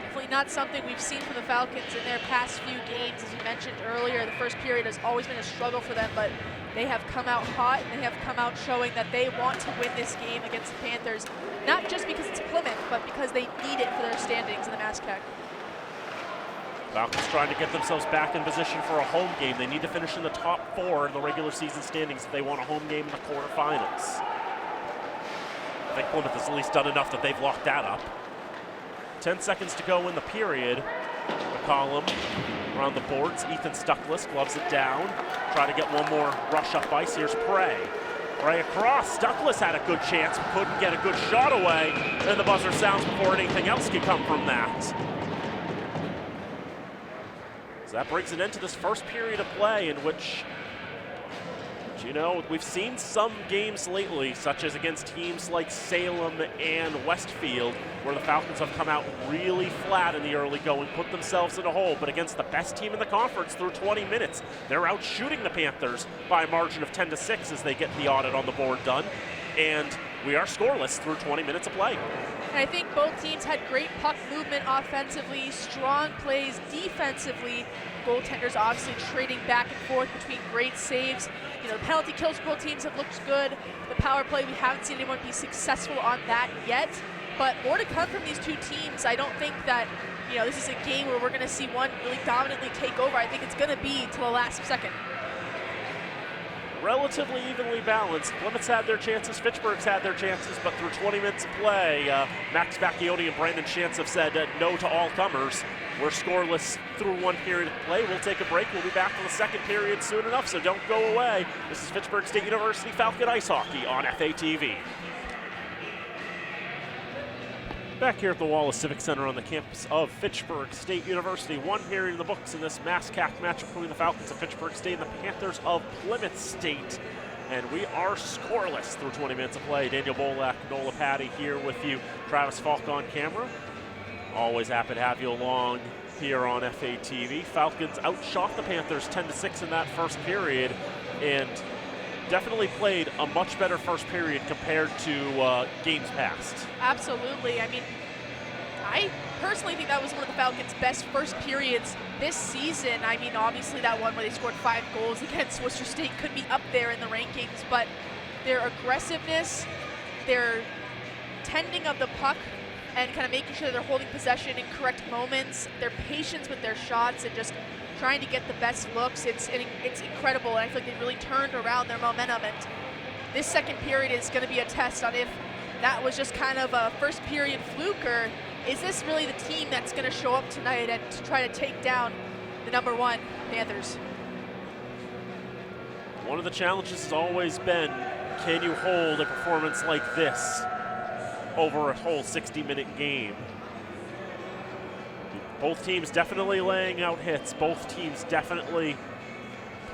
Speaker 2: Definitely not something we've seen from the Falcons in their past few games. As you mentioned earlier, the first period has always been a struggle for them, but they have come out hot and they have come out showing that they want to win this game against the Panthers. Not just because it's Plymouth, but because they need it for their standings in the MASCAC.
Speaker 1: Falcons trying to get themselves back in position for a home game. They need to finish in the top 4 in the regular season standings if they want a home game in the quarterfinals. I think Plymouth has at least done enough that they've locked that up. 10 seconds to go in the period. McCollum around the boards. Ethan Stuckless gloves it down. Try to get one more rush up ice. Here's Prey. Prey across. Stuckless had a good chance, couldn't get a good shot away. Then the buzzer sounds before anything else can come from that. So that brings an end to this first period of play in which You know, we've seen some games lately, such as against teams like Salem and Westfield, where the Falcons have come out really flat in the early going, put themselves in a hole, but against the best team in the conference through 20 minutes, they're out shooting the Panthers by a margin of 10-6 as they get the audit on the board done. And we are scoreless through 20 minutes of play.
Speaker 2: And I think both teams had great puck movement offensively, strong plays defensively. Goaltenders obviously trading back and forth between great saves. You know, the penalty kill score teams have looked good. The power play, we haven't seen anyone be successful on that yet. But more to come from these two teams. I don't think that, you know, this is a game where we're going to see one really dominantly take over. I think it's going to be to the last second.
Speaker 1: Relatively evenly balanced. Plymouth's had their chances, Fitchburg's had their chances, but through 20 minutes of play, Max Bacchioni and Brandon Shantz have said no to all comers. We're scoreless through one period of play. We'll take a break. We'll be back for the second period soon enough, so don't go away. This is Fitchburg State University Falcon Ice Hockey on FATV. Back here at the Wallace Civic Center on the campus of Fitchburg State University. One period in the books in this MASCAC match between the Falcons of Fitchburg State and the Panthers of Plymouth State. And we are scoreless through 20 minutes of play. Daniel Bolak, Nola Patty here with you. Travis Falk on camera. Always happy to have you along here on FATV. Falcons outshot the Panthers 10-6 in that first period and definitely played a much better first period compared to games past.
Speaker 2: Absolutely. I mean, I personally think that was one of the Falcons' best first periods this season. I mean, obviously that one where they scored 5 goals against Worcester State could be up there in the rankings, but their aggressiveness, their tending of the puck, and kind of making sure they're holding possession in correct moments, their patience with their shots, and just trying to get the best looks, it's incredible. And I feel like they really turned around their momentum. And this second period is going to be a test on if that was just kind of a first period fluke, or is this really the team that's going to show up tonight and to try to take down the #1 Panthers?
Speaker 1: One of the challenges has always been, can you hold a performance like this over a whole 60-minute game? Both teams definitely laying out hits. Both teams definitely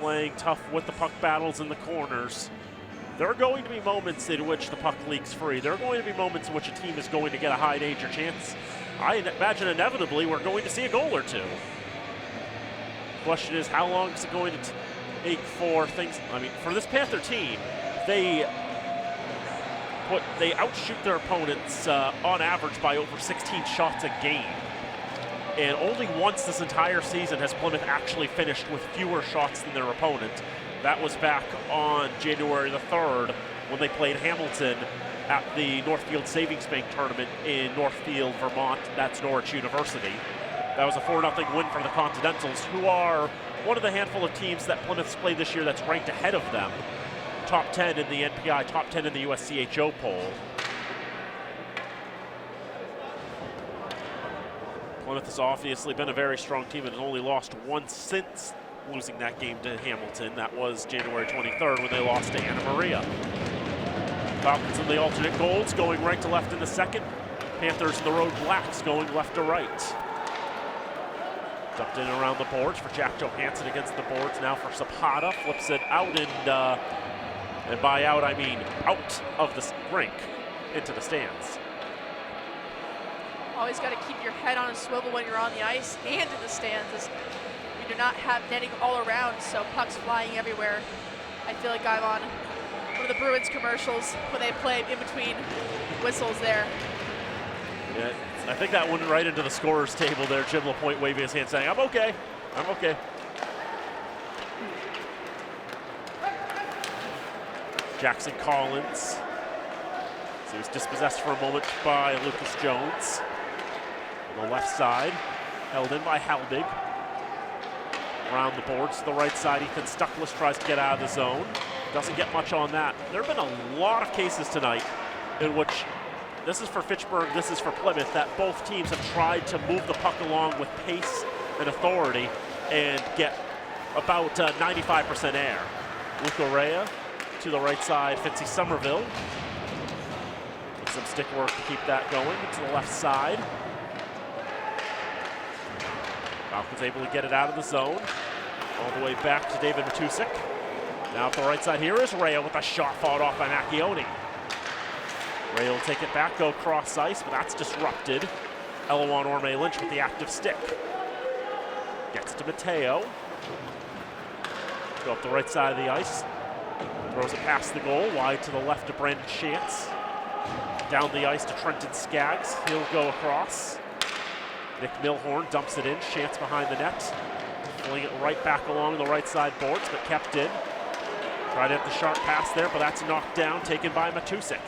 Speaker 1: playing tough with the puck battles in the corners. There are going to be moments in which the puck leaks free. There are going to be moments in which a team is going to get a high danger chance. I imagine inevitably we're going to see a goal or two. The question is, how long is it going to take for things? I mean, for this Panther team, they outshoot their opponents on average by over 16 shots a game. And only once this entire season has Plymouth actually finished with fewer shots than their opponent. That was back on January the 3rd when they played Hamilton at the Northfield Savings Bank tournament in Northfield, Vermont. That's Norwich University. That was a 4-0 win for the Continentals, who are one of the handful of teams that Plymouth's played this year that's ranked ahead of them. Top 10 in the NPI, top 10 in the USCHO poll. Plymouth has obviously been a very strong team and has only lost once since losing that game to Hamilton. That was January 23rd when they lost to Anna Maria. Falcons in the alternate goals, going right to left in the second. Panthers in the road blacks, going left to right. Dumped in around the boards for Jack Johansson against the boards now for Zapata. Flips it out and by out I mean out of the rink into the stands.
Speaker 2: Always got to keep your head on a swivel when you're on the ice and in the stands, as we do not have netting all around, so pucks flying everywhere. I feel like I'm on one of the Bruins commercials when they play in between whistles there.
Speaker 1: Yeah, I think that went right into the scorer's table there. Jim LaPointe waving his hand saying, I'm okay, I'm okay. Jackson Collins. So he was dispossessed for a moment by Lucas Jones. On the left side, held in by Halbig. Around the boards to the right side, Ethan Stuckless tries to get out of the zone. Doesn't get much on that. There have been a lot of cases tonight in which, this is for Fitchburg, this is for Plymouth, that both teams have tried to move the puck along with pace and authority and get about 95% air. Luke Rea to the right side, Fitzy Somerville. With some stick work to keep that going to the left side. Falcons able to get it out of the zone. All the way back to David Matusik. Now up the right side here is Rea with a shot fought off by Macchione. Rea will take it back, go cross ice, but that's disrupted. Eloan Orme-Lynch with the active stick. Gets to Mateo. Go up the right side of the ice. Throws it past the goal, wide to the left to Brandon Chance. Down the ice to Trenton Skaggs. He'll go across. Nick Milhorn dumps it in. Chance behind the net. Pulling it right back along the right side boards, but kept in. Tried to have the sharp pass there, but that's knocked down, taken by Matusik.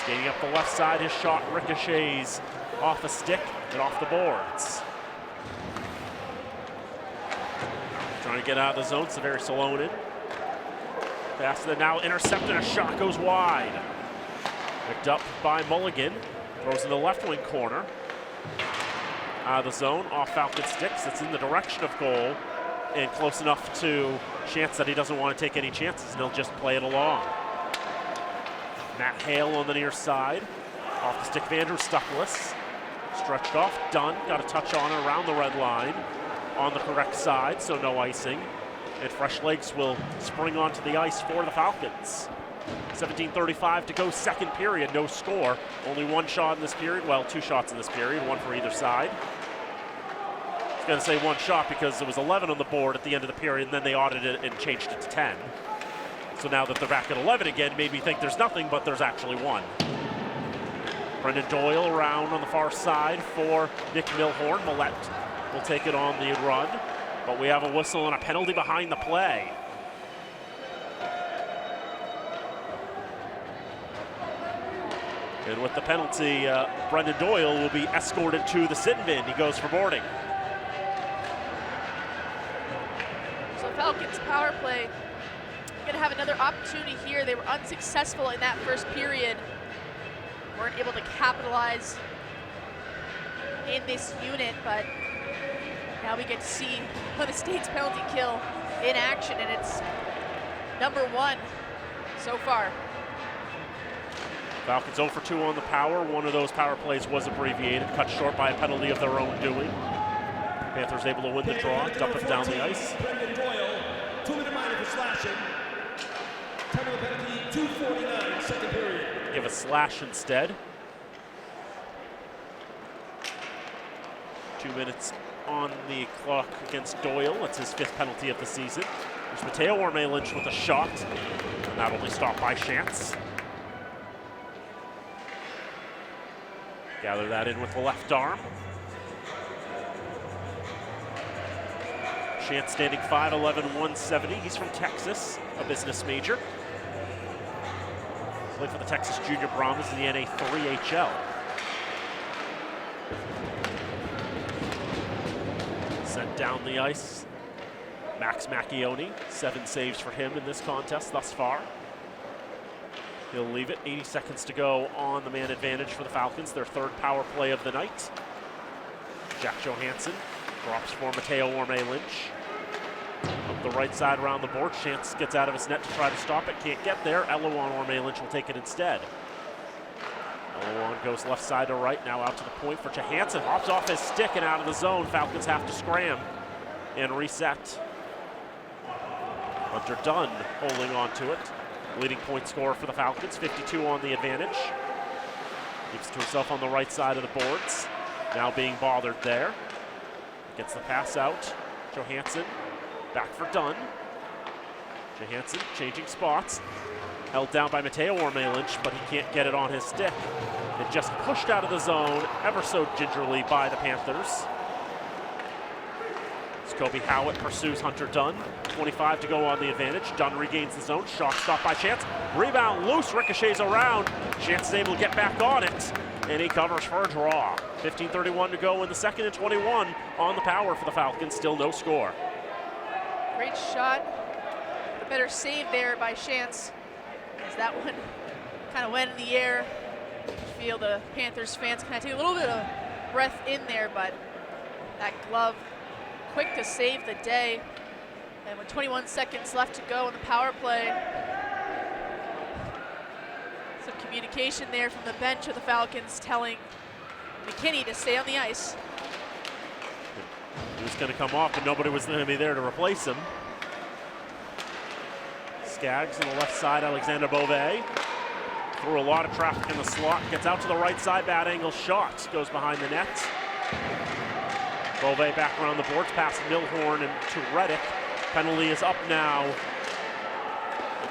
Speaker 1: Skating up the left side, his shot ricochets off a stick and off the boards. Trying to get out of the zone, Severi Salonen. Pass that now intercepted, a shot goes wide. Picked up by Mulligan, throws in the left wing corner. Out of the zone, off Falcon sticks, it's in the direction of goal, and close enough to Chance that he doesn't want to take any chances, and he'll just play it along. Matt Hale on the near side. Off the stick of Andrew Stuckless. Stretched off, done. Got a touch on it around the red line. On the correct side, so no icing. And fresh legs will spring onto the ice for the Falcons. 17:35 to go, second period, no score. Only one shot in this period, well, two shots in this period, one for either side. I was gonna say one shot because it was 11 on the board at the end of the period, and then they audited it and changed it to 10. So now that they're back at 11 again, made me think there's nothing, but there's actually one. Brendan Doyle around on the far side for Nick Milhorn. Millette will take it on the run, but we have a whistle and a penalty behind the play. And with the penalty, Brendan Doyle will be escorted to the sit bin. He goes for boarding.
Speaker 2: So Falcons power play going to have another opportunity here. They were unsuccessful in that first period. Weren't able to capitalize in this unit, but now we get to see Plymouth State's penalty kill in action, and it's number one so far.
Speaker 1: Falcons 0 for 2 on the power. One of those power plays was abbreviated, cut short by a penalty of their own doing. Panthers able to win the draw, dump it down the ice.
Speaker 3: Brendan Doyle, 2-minute minor for slashing. Time of the penalty, 2:49, second period.
Speaker 1: Give a slash instead. 2 minutes on the clock against Doyle. That's his 5th penalty of the season. There's Mateo Orme-Lynch with a shot. And that only stopped by Chance. Gather that in with the left arm. Chance standing 5'11", 170. He's from Texas, a business major. Played for the Texas Junior Brahmas in the NA 3HL. Sent down the ice. Max Macchione, 7 saves for him in this contest thus far. He'll leave it, 80 seconds to go on the man advantage for the Falcons, their 3rd power play of the night. Jack Johansson drops for Mateo Orme-Lynch. Up the right side around the board, Chance gets out of his net to try to stop it, can't get there. Eloan Orme-Lynch will take it instead. Eloan goes left side to right, now out to the point for Johansson, hops off his stick and out of the zone. Falcons have to scram and reset. Hunter Dunn holding on to it. Leading point scorer for the Falcons, 52 on the advantage. Keeps it to himself on the right side of the boards. Now being bothered there. Gets the pass out. Johansson back for Dunn. Johansson changing spots. Held down by Mateo Orme-Lynch, but he can't get it on his stick. It just pushed out of the zone ever so gingerly by the Panthers. Kobe Howitt pursues Hunter Dunn. 25 to go on the advantage. Dunn regains the zone. Shot stopped by Chance. Rebound loose, ricochets around. Chance is able to get back on it, and he covers for a draw. 15:31 to go in the second and 21 on the power for the Falcons. Still no score.
Speaker 2: Great shot. The better save there by Chance, as that one kind of went in the air. I feel the Panthers fans kind of take a little bit of breath in there, but that glove quick to save the day. And with 21 seconds left to go in the power play, some communication there from the bench of the Falcons telling McKinney to stay on the ice.
Speaker 1: He was going to come off, but nobody was going to be there to replace him. Skaggs on the left side, Alexander Beauvais. Through a lot of traffic in the slot, gets out to the right side, bad angle shot, goes behind the net. Beauvais back around the boards, past Milhorn and to Reddick. Penalty is up now.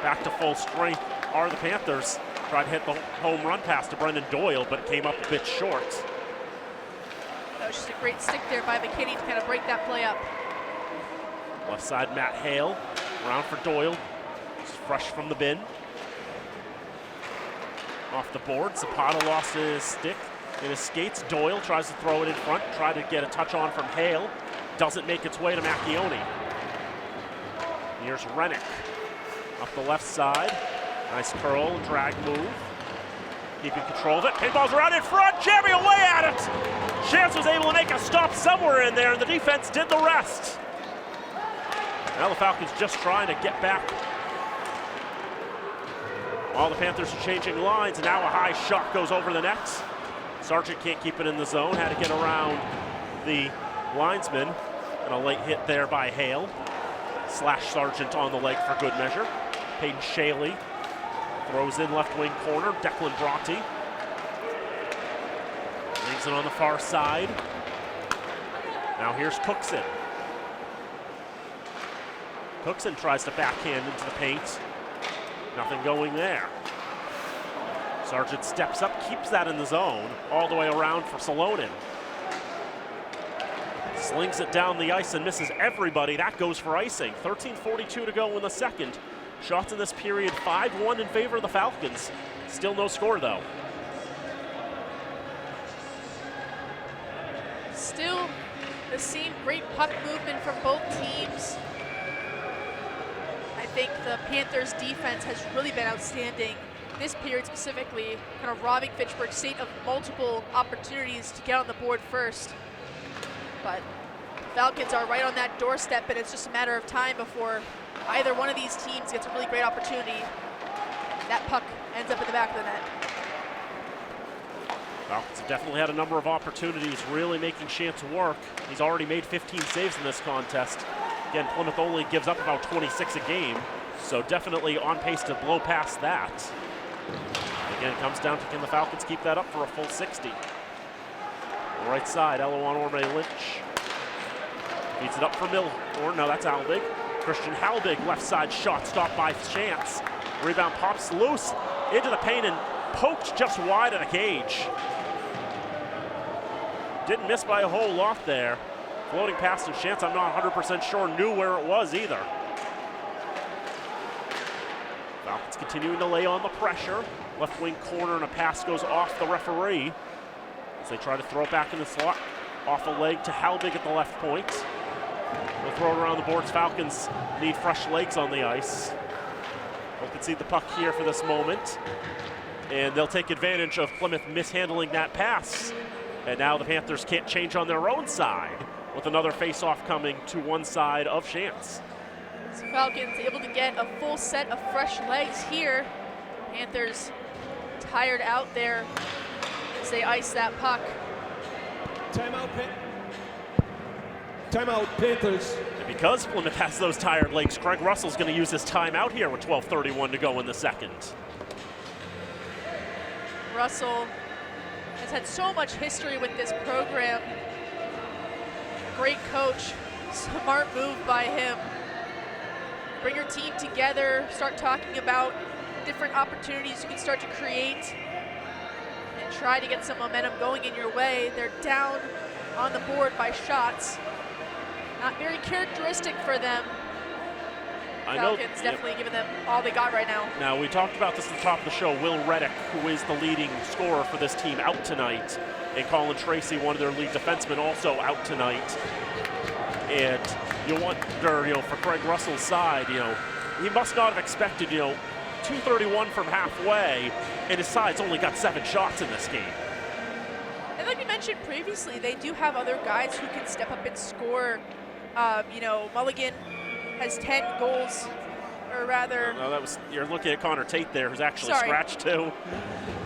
Speaker 1: Back to full strength are the Panthers. Tried to hit the home run pass to Brendan Doyle, but came up a bit short.
Speaker 2: That was just a great stick there by McKinney to kind of break that play up.
Speaker 1: Left side, Matt Hale. Around for Doyle. It's fresh from the bin. Off the board, Zapata lost his stick in his skates. Doyle tries to throw it in front, tried to get a touch on from Hale. Doesn't make its way to Macchione. Here's Rennick. Up the left side. Nice curl and drag move. Keeping control of it. Pinball's around in front, jamming away at it. Chance was able to make a stop somewhere in there, and the defense did the rest. Now the Falcons just trying to get back. While the Panthers are changing lines, and now a high shot goes over the net. Sargent can't keep it in the zone, had to get around the linesman. And a late hit there by Hale. Slash Sargent on the leg for good measure. Peyton Shaley throws in left wing corner. Declan Bronte leaves it on the far side. Now here's Cookson. Cookson tries to backhand into the paint. Nothing going there. Sargent steps up, keeps that in the zone, all the way around for Salonen. Slings it down the ice and misses everybody. That goes for icing. 13:42 to go in the second. Shots in this period, 5-1 in favor of the Falcons. Still no score, though.
Speaker 2: Still the same great puck movement from both teams. I think the Panthers' defense has really been outstanding. This period specifically, kind of robbing Fitchburg State of multiple opportunities to get on the board first. But Falcons are right on that doorstep, and it's just a matter of time before either one of these teams gets a really great opportunity. That puck ends up in the back of the net.
Speaker 1: Falcons have definitely had a number of opportunities, really making Chance work. He's already made 15 saves in this contest. Again, Plymouth only gives up about 26 a game, so definitely on pace to blow past that. Again, it comes down to can the Falcons keep that up for a full 60. On the right side, Eloan Orme Lynch feeds it up for Milhorn. No, that's Albig. Christian Halbig, left side shot, stopped by Chance. Rebound pops loose into the paint and poked just wide of the cage. Didn't miss by a whole lot there. Floating past and Chance, I'm not 100% sure, knew where it was either. Falcons continuing to lay on the pressure. Left wing corner and a pass goes off the referee as they try to throw it back in the slot. Off a leg to Halbig at the left point. They'll throw it around the boards. Falcons need fresh legs on the ice. They'll concede the puck here for this moment. And they'll take advantage of Plymouth mishandling that pass. And now the Panthers can't change on their own side with another face-off coming to one side of Chance.
Speaker 2: So Falcons able to get a full set of fresh legs here. Panthers tired out there as they ice that puck.
Speaker 3: Timeout, Panthers.
Speaker 1: And because Plymouth has those tired legs, Craig Russell's going to use his timeout here with 12:31 to go in the second.
Speaker 2: Russell has had so much history with this program. Great coach, smart move by him. Bring your team together, start talking about different opportunities you can start to create and try to get some momentum going in your way. They're down on the board by shots. Not very characteristic for them. Falcons definitely giving them all they got right now.
Speaker 1: Now, we talked about this at the top of the show. Will Reddick, who is the leading scorer for this team, out tonight. And Colin Tracy, one of their lead defensemen, also out tonight. And you wonder, for Craig Russell's side, he must not have expected, 231 from halfway, and his side's only got 7 shots in this game.
Speaker 2: And like we mentioned previously, they do have other guys who can step up and score. Mulligan has 10 goals, or rather.
Speaker 1: No, you're looking at Connor Tate there, who's actually scratched too.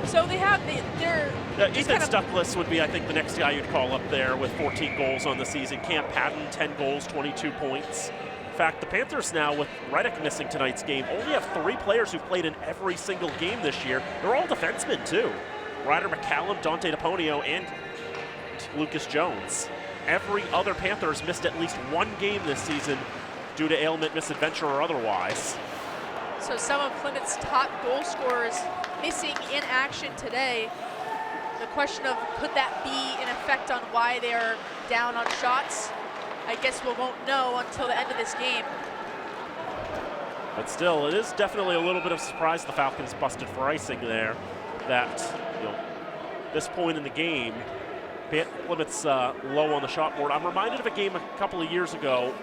Speaker 2: So they have they're
Speaker 1: Ethan Stuckless would be, I think, the next guy you'd call up there with 14 goals on the season. Cam Patton, 10 goals, 22 points In fact, the Panthers now, with Reddick missing tonight's game, only have 3 players who played in every single game this year. They're all defensemen, too. Ryder McCallum, Dante DePonio, and Lucas Jones. Every other Panthers missed at least 1 game this season due to ailment, misadventure, or otherwise.
Speaker 2: So some of Plymouth's top goal scorers missing in action today. The question of could that be an effect on why they're down on shots? I guess we won't know until the end of this game.
Speaker 1: But still, it is definitely a little bit of a surprise the Falcons busted for icing there. That, this point in the game, Plymouth's low on the shot board. I'm reminded of a game a couple of years ago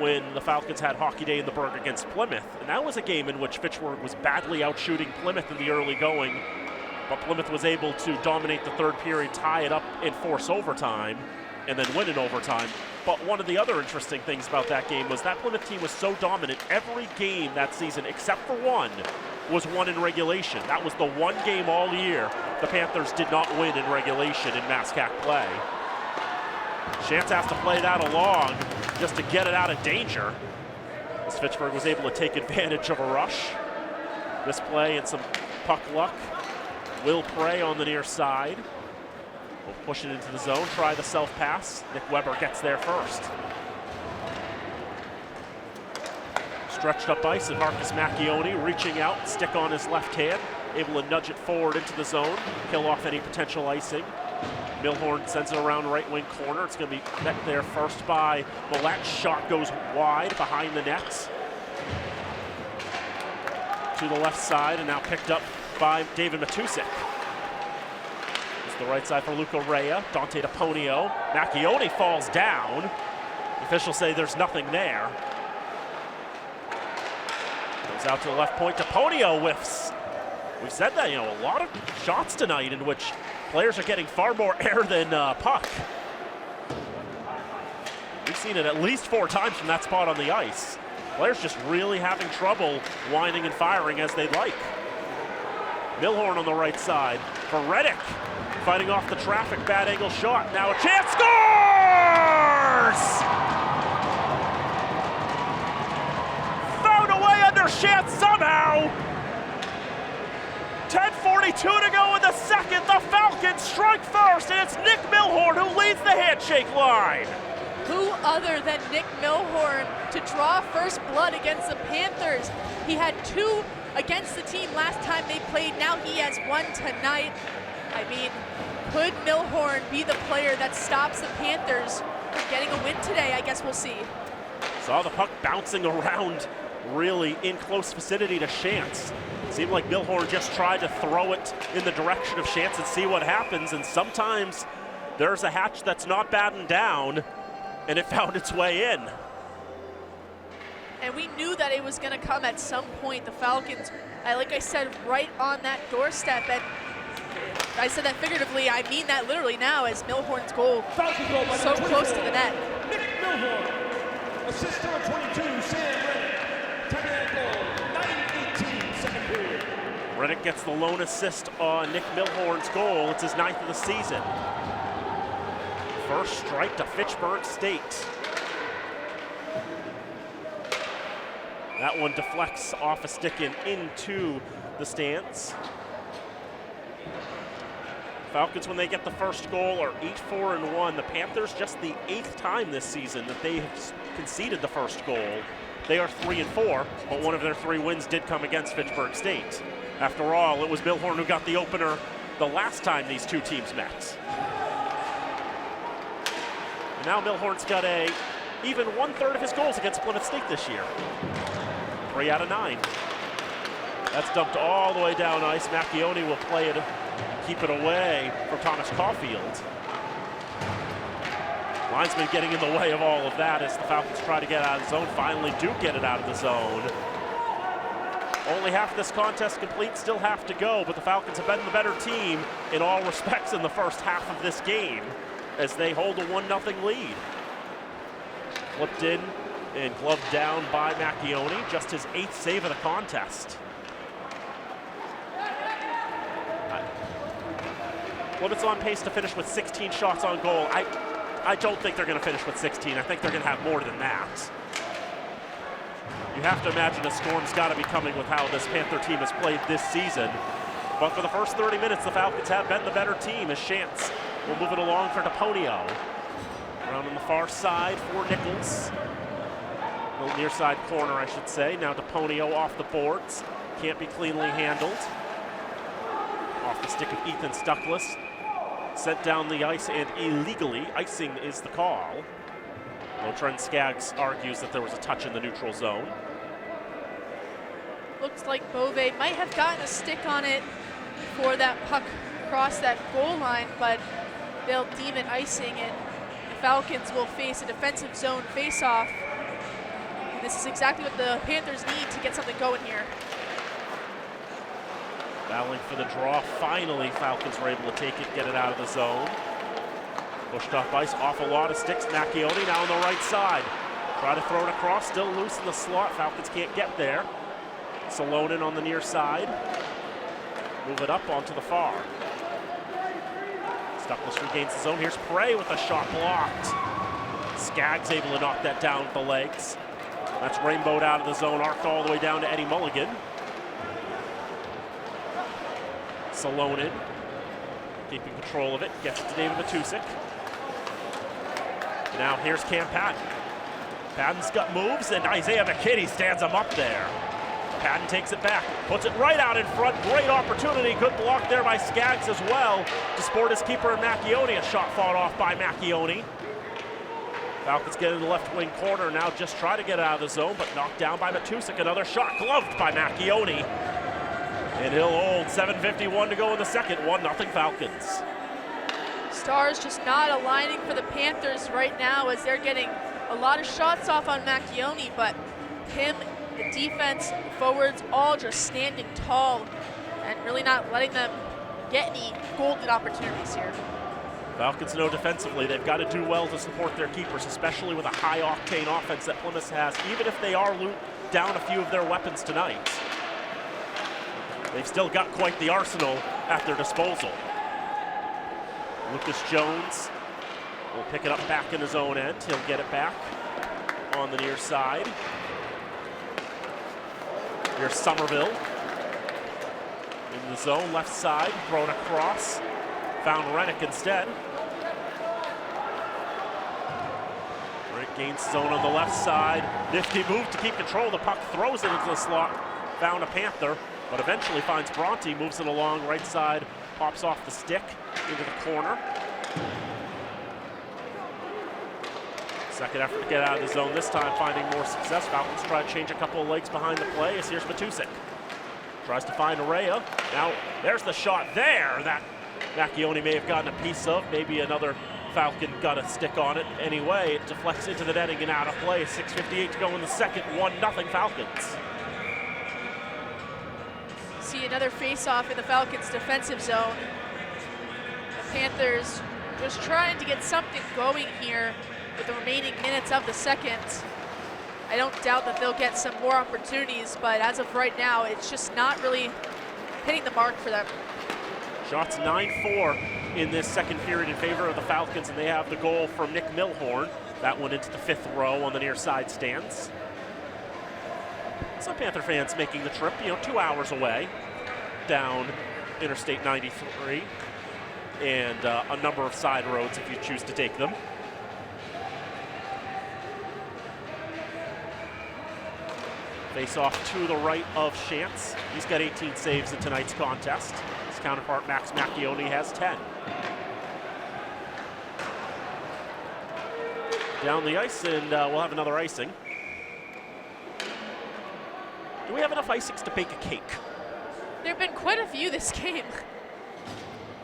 Speaker 1: when the Falcons had Hockey Day in the Berg against Plymouth. And that was a game in which Fitchburg was badly out shooting Plymouth in the early going. But Plymouth was able to dominate the third period, tie it up, and force overtime, and then win in overtime. But one of the other interesting things about that game was that Plymouth team was so dominant. Every game that season, except for one, was won in regulation. That was the one game all year the Panthers did not win in regulation in MASCAC play. Chance has to play that along just to get it out of danger, as Fitchburg was able to take advantage of a rush. This play and some puck luck. Will Prey on the near side. We'll push it into the zone, try the self-pass. Nick Weber gets there first. Stretched up ice, and Marcus Macchione reaching out, stick on his left hand, able to nudge it forward into the zone, kill off any potential icing. Milhorn sends it around right wing corner. It's going to be met there first by Millette. Shot goes wide behind the nets. To the left side, and now picked up by David Matusik. It's the right side for Luca Rea. Dante DePonio. Macchione falls down. Officials say there's nothing there. Goes out to the left point. DePonio whiffs. We've said that, a lot of shots tonight in which players are getting far more air than puck. We've seen it at least 4 times from that spot on the ice. Players just really having trouble winding and firing as they'd like. Milhorn on the right side for Reddick, fighting off the traffic, bad angle shot. Now a chance, scores! Found a way under Chance somehow. 10:42 to go in the second. The Falcons strike first, and it's Nick Milhorn who leads the handshake line.
Speaker 2: Who other than Nick Milhorn to draw first blood against the Panthers? He had 2 against the team last time they played. Now he has 1 tonight. I mean, could Milhorn be the player that stops the Panthers from getting a win today? I guess we'll see.
Speaker 1: Saw the puck bouncing around really in close vicinity to Chance. Seemed like Milhorn just tried to throw it in the direction of Chance and see what happens. And sometimes there's a hatch that's not battened down, and it found its way in.
Speaker 2: And we knew that it was going to come at some point. The Falcons, like I said, right on that doorstep. And I said that figuratively. I mean that literally now, as Milhorn's goal so close to the net.
Speaker 3: Nick Milhorn. Assist number 22, Sam Reddick. Technical goal, 9-18, second period.
Speaker 1: Reddick gets the lone assist on Nick Milhorn's goal. It's his 9th of the season. First strike to Fitchburg State. That one deflects off a stick and into the stands. Falcons, when they get the first goal, are 8-4-1. The Panthers, just the 8th time this season that they have conceded the first goal. They are 3-4, but one of their 3 wins did come against Fitchburg State. After all, it was Milhorn who got the opener the last time these 2 teams met. And now Milhorn's got even 1/3 of his goals against Plymouth State this year. 3 out of 9. That's dumped all the way down ice. Macchione will play it, keep it away from Thomas Caulfield. Linesman getting in the way of all of that as the Falcons try to get out of the zone. Finally do get it out of the zone. Only half this contest complete, still half to go, but the Falcons have been the better team in all respects in the first half of this game as they hold a 1-0 lead. Flipped in and gloved down by Macchione, just his 8th save of the contest. Plymouth's on pace to finish with 16 shots on goal. I don't think they're going to finish with 16. I think they're going to have more than that. You have to imagine a storm's got to be coming with how this Panther team has played this season. But for the first 30 minutes, the Falcons have been the better team as Chance will move it along for DePonio. Around on the far side for Nichols. Little near side corner, I should say. Now DePonio off the boards. Can't be cleanly handled. Off the stick of Ethan Stuckless. Sent down the ice and illegally. Icing is the call. Though Trent Skaggs argues that there was a touch in the neutral zone.
Speaker 2: Looks like Bove might have gotten a stick on it before that puck crossed that goal line, but they'll deem it icing, and the Falcons will face a defensive zone face-off. This is exactly what the Panthers need to get something going here.
Speaker 1: Battling for the draw. Finally, Falcons were able to take it, get it out of the zone. Pushed off ice, off a lot of sticks. Macchione now on the right side. Try to throw it across, still loose in the slot. Falcons can't get there. Salonen on the near side. Move it up onto the far. Stuckless regains the zone. Here's Prey with a shot blocked. Skaggs able to knock that down with the legs. That's rainbowed out of the zone, arced all the way down to Eddie Mulligan. Salonen keeping control of it, gets it to David Matusik. Now here's Cam Patton. Patton's got moves, and Isaiah McKinney stands him up there. Patton takes it back, puts it right out in front. Great opportunity, good block there by Skaggs as well to sport his keeper and Macchione. A shot fought off by Macchione. Falcons get in the left wing corner now, just try to get out of the zone, but knocked down by Matusik. Another shot gloved by Macchione. And he'll hold. 7:51 to go in the second. 1-0 Falcons.
Speaker 2: Stars just not aligning for the Panthers right now as they're getting a lot of shots off on Macchione, but him, the defense, forwards, all just standing tall and really not letting them get any golden opportunities here.
Speaker 1: Falcons know defensively they've got to do well to support their keepers, especially with a high-octane offense that Plymouth has, even if they are down a few of their weapons tonight. They've still got quite the arsenal at their disposal. Lucas Jones will pick it up back in his own end. He'll get it back on the near side. Here's Somerville in the zone, left side, thrown across. Found Rennick instead. Rennick gains zone on the left side. Nifty move to keep control. The puck throws it into the slot. Found a Panther, but eventually finds Bronte, moves it along right side, pops off the stick into the corner. Second effort to get out of the zone, this time finding more success. Falcons try to change a couple of legs behind the play as here's Matusik. Tries to find Araya. Now there's the shot there that Macchione may have gotten a piece of. Maybe another Falcon got a stick on it. Anyway, it deflects into the netting and out of play. 6:58 to go in the second. 1-0 Falcons.
Speaker 2: See another face-off in the Falcons' defensive zone. The Panthers just trying to get something going here with the remaining minutes of the second. I don't doubt that they'll get some more opportunities, but as of right now, it's just not really hitting the mark for them.
Speaker 1: Shots 9-4 in this second period in favor of the Falcons, and they have the goal from Nick Milhorn. That one into the fifth row on the near side stands. Some Panther fans making the trip, 2 hours away down Interstate 93 and a number of side roads if you choose to take them. Face off to the right of Chance. He's got 18 saves in tonight's contest. His counterpart Max Macchione has 10. Down the ice, and we'll have another icing. Do we have enough icings to bake a cake?
Speaker 2: There have been quite a few this game.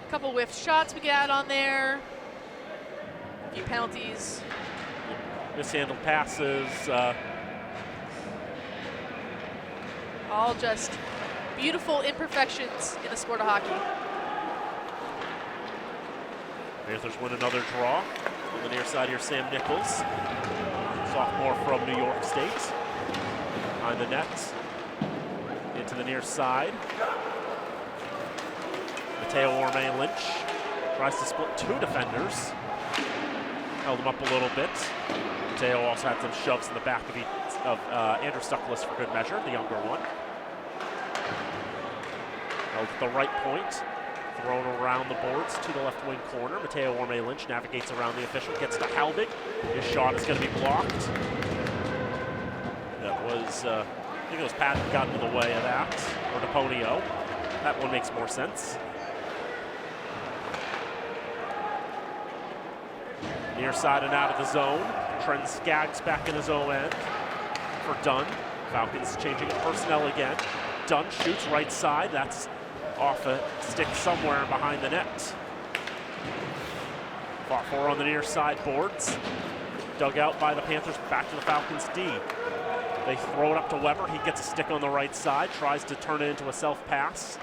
Speaker 2: A couple whiff shots we got on there. A few penalties.
Speaker 1: Mishandled passes.
Speaker 2: All just beautiful imperfections in the sport of hockey.
Speaker 1: Panthers win another draw. On the near side here, Sam Nichols, sophomore from New York State. Behind the net, into the near side. Mateo Orme Lynch tries to split two defenders. Held him up a little bit. Mateo also had some shoves in the back of Andrew Stuckless for good measure, the younger one. Held at the right point, thrown around the boards to the left wing corner. Mateo Orme-Lynch navigates around the official, gets to Halbig. His shot is going to be blocked. That was, I think it was Patton got in the way of that, or DePonio. That one makes more sense. Near side and out of the zone. Trent Skaggs back in his own end for Dunn. Falcons changing personnel again. Dunn shoots right side. That's off a stick somewhere behind the net. Fought for on the near side boards. Dug out by the Panthers, back to the Falcons D. They throw it up to Weber. He gets a stick on the right side, tries to turn it into a self-pass.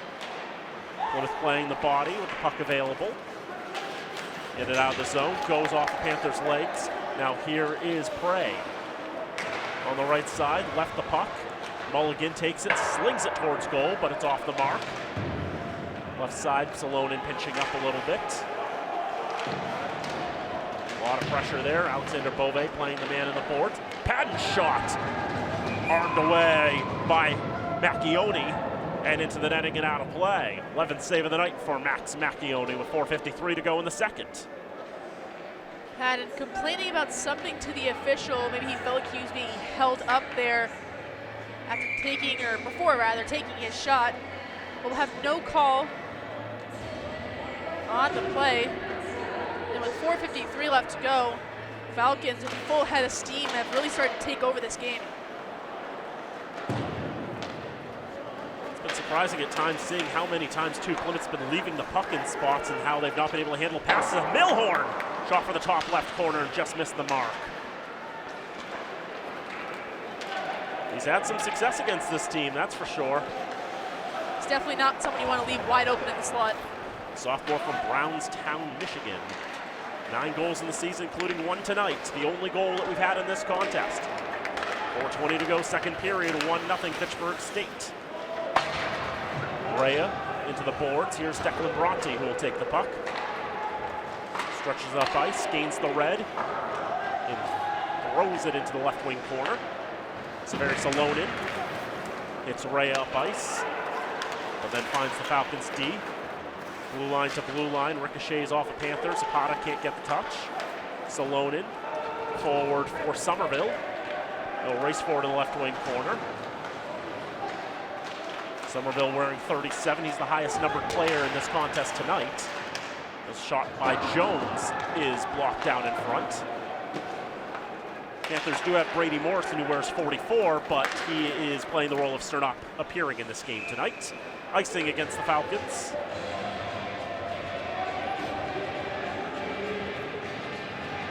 Speaker 1: Plymouth playing the body with the puck available. Get it out of the zone, goes off the Panthers' legs. Now here is Prey. On the right side, left the puck. Mulligan takes it, slings it towards goal, but it's off the mark. Left side, Salonen pinching up a little bit. A lot of pressure there. Alexander Bove playing the man in the boards. Patton shot. Armed away by Macchioni and into the netting and out of play. 11th save of the night for Max Macchioni with 4:53 to go in the second.
Speaker 2: Patton complaining about something to the official. Maybe he felt like he was being held up there after taking, or before rather, taking his shot. We'll have no call on the play. And with 4:53 left to go, Falcons with full head of steam have really started to take over this game.
Speaker 1: It's been surprising at times seeing how many times too Plymouth's been leaving the puck in spots and how they've not been able to handle passes. Milhorn shot for the top left corner and just missed the mark. He's had some success against this team, that's for sure.
Speaker 2: It's definitely not someone you want to leave wide open in the slot.
Speaker 1: Sophomore from Brownstown, Michigan. 9 goals in the season, including 1 tonight. The only goal that we've had in this contest. 4:20 to go, second period, 1-0 Fitchburg State. Rhea into the boards. Here's Declan Bronte, who will take the puck. Stretches up ice, gains the red, and throws it into the left wing corner. Severi Salonen hits Rhea up ice, but then finds the Falcons D. Blue line to blue line, ricochets off of Panthers. Zapata can't get the touch. Salonen forward for Somerville. They'll race forward to the left wing corner. Somerville wearing 37. He's the highest numbered player in this contest tonight. The shot by Jones is blocked down in front. Panthers do have Brady Morrison, who wears 44, but he is playing the role of Sternop, appearing in this game tonight. Icing against the Falcons.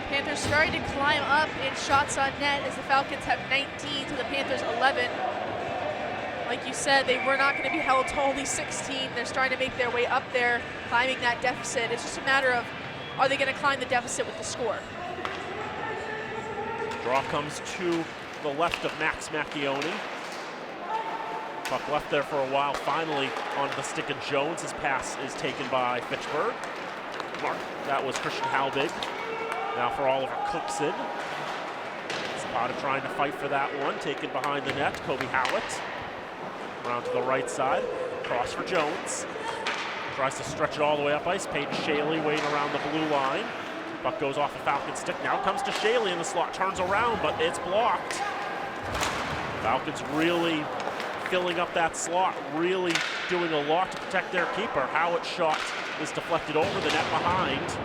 Speaker 2: Panthers starting to climb up in shots on net as the Falcons have 19 to the Panthers 11. Like you said, they were not going to be held to only 16. They're starting to make their way up there, climbing that deficit. It's just a matter of, are they going to climb the deficit with the score?
Speaker 1: Draw comes to the left of Max Macchioni. Puck left there for a while, finally onto the stick of Jones. His pass is taken by Fitchburg. Mark, that was Christian Halbig. Now for Oliver Cookson. Zapata trying to fight for that one, taken behind the net. Kobe Howlett. Around to the right side, cross for Jones. Tries to stretch it all the way up ice. Peyton Shaley waiting around the blue line. Puck goes off the Falcon stick. Now comes to Shaley in the slot, turns around, but it's blocked. Falcons really filling up that slot, really doing a lot to protect their keeper. Howlett's shot is deflected over the net behind.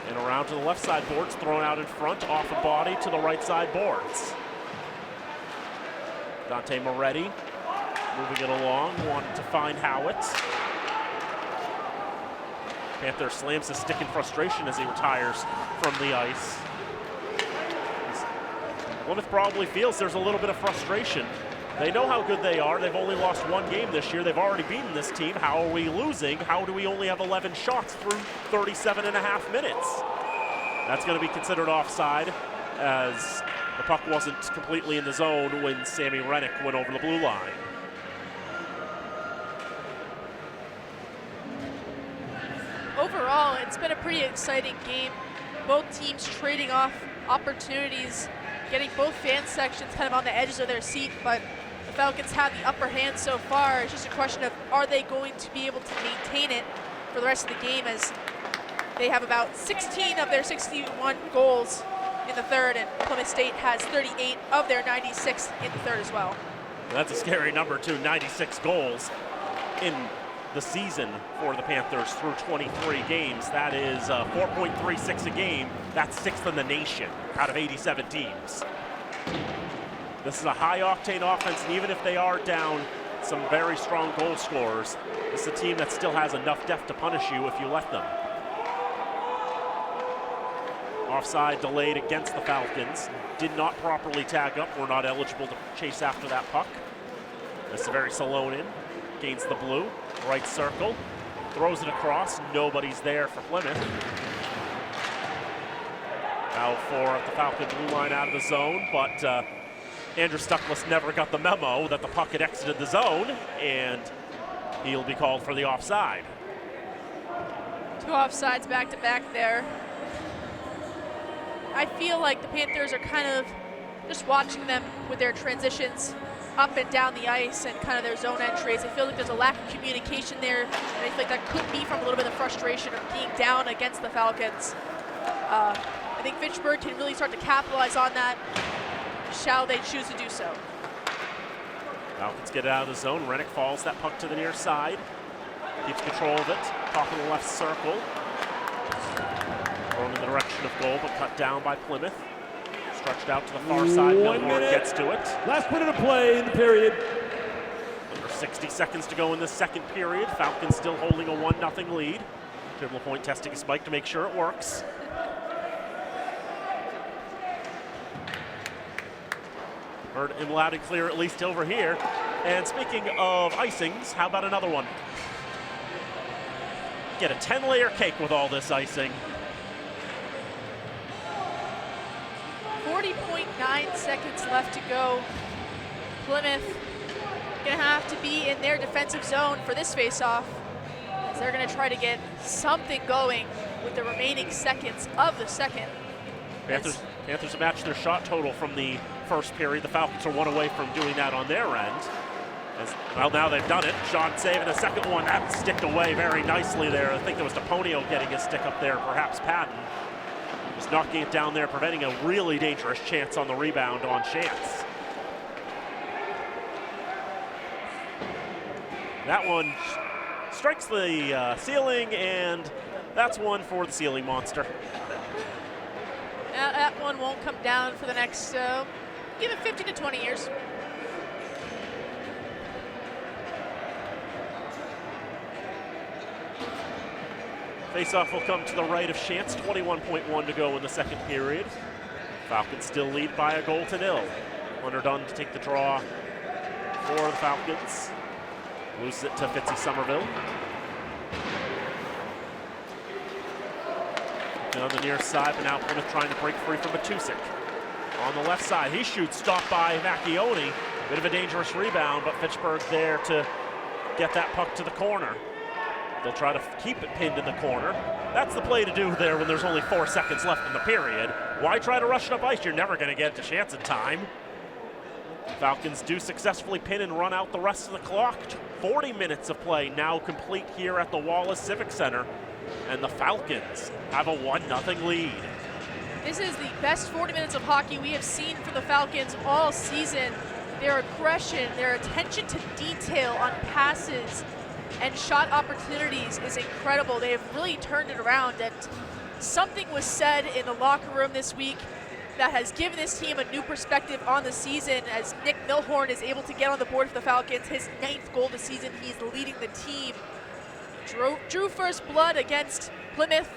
Speaker 1: And around to the left side boards, thrown out in front, off a body to the right side boards. Dante Moretti moving it along, wanted to find Howlett. Panther slams his stick in frustration as he retires from the ice. Plymouth probably feels there's a little bit of frustration. They know how good they are. They've only lost 1 game this year. They've already beaten this team. How are we losing? How do we only have 11 shots through 37.5 minutes? That's going to be considered offside, as the puck wasn't completely in the zone when Sammy Rennick went over the blue line.
Speaker 2: Overall, it's been a pretty exciting game. Both teams trading off opportunities, getting both fan sections kind of on the edges of their seat, but the Falcons have the upper hand so far. It's just a question of, are they going to be able to maintain it for the rest of the game, as they have about 16 of their 61 goals in the third, and Plymouth State has 38 of their 96 in the third as well.
Speaker 1: That's a scary number too, 96 goals in the season for the Panthers through 23 games. That is 4.36 a game. That's 6th in the nation out of 87 teams. This is a high-octane offense, and even if they are down some very strong goal scorers, this is a team that still has enough depth to punish you if you let them. Offside delayed against the Falcons. Did not properly tag up. We're not eligible to chase after that puck. Severi Salonen gains the blue, right circle, throws it across. Nobody's there for Plymouth. Now for the Falcon blue line out of the zone, but Andrew Stuckless never got the memo that the puck had exited the zone, and he'll be called for the offside.
Speaker 2: 2 offsides back to back there. I feel like the Panthers are kind of just watching them with their transitions up and down the ice and kind of their zone entries. I feel like there's a lack of communication there, and I feel like that could be from a little bit of frustration of being down against the Falcons. I think Fitchburg can really start to capitalize on that, shall they choose to do so.
Speaker 1: Falcons get it out of the zone. Rennick falls that puck to the near side. Keeps control of it. Top of the left circle. Thrown in the direction of goal, but cut down by Plymouth. Stretched out to the far side. Milhorn gets to it.
Speaker 3: Last minute of play in the period.
Speaker 1: Under 60 seconds to go in the second period. Falcons still holding a 1-0 lead. Jim LaPointe testing a spike to make sure it works. Heard him loud and clear, at least over here. And speaking of icings, how about another one? Get a 10-layer cake with all this icing.
Speaker 2: 40.9 seconds left to go. Plymouth gonna have to be in their defensive zone for this face-off, as they're gonna try to get something going with the remaining seconds of the second.
Speaker 1: Panthers have matched their shot total from the first period. The Falcons are 1 away from doing that on their end. Well, now they've done it. Sean saving the second one. That sticked away very nicely there. I think there was DePonio getting his stick up there, perhaps Patton. Just knocking it down there, preventing a really dangerous chance on the rebound on Chance. That one strikes the ceiling, and that's one for the ceiling monster.
Speaker 2: That one won't come down for the next, give it 15 to 20 years.
Speaker 1: Face-off will come to the right of Chance, 21.1 to go in the second period. Falcons still lead by a goal to 0. Hunter Dunn to take the draw for the Falcons. Loses it to Fitzy Somerville. And on the near side, but now Plymouth trying to break free from Matusik. On the left side, he shoots, stopped by Macchione. Bit of a dangerous rebound, but Fitchburg there to get that puck to the corner. They'll try to keep it pinned in the corner. That's the play to do there when there's only 4 seconds left in the period. Why try to rush it up ice? You're never going to get to Chance in time. Falcons do successfully pin and run out the rest of the clock. 40 minutes of play now complete here at the Wallace Civic Center, and the Falcons have a 1-0 lead.
Speaker 2: This is the best 40 minutes of hockey we have seen for the Falcons all season. Their aggression, their attention to detail on passes and shot opportunities is incredible. They have really turned it around, and something was said in the locker room this week that has given this team a new perspective on the season, as Nick Milhorn is able to get on the board for the Falcons. His 9th goal this season. He's leading the team. Drew first blood against Plymouth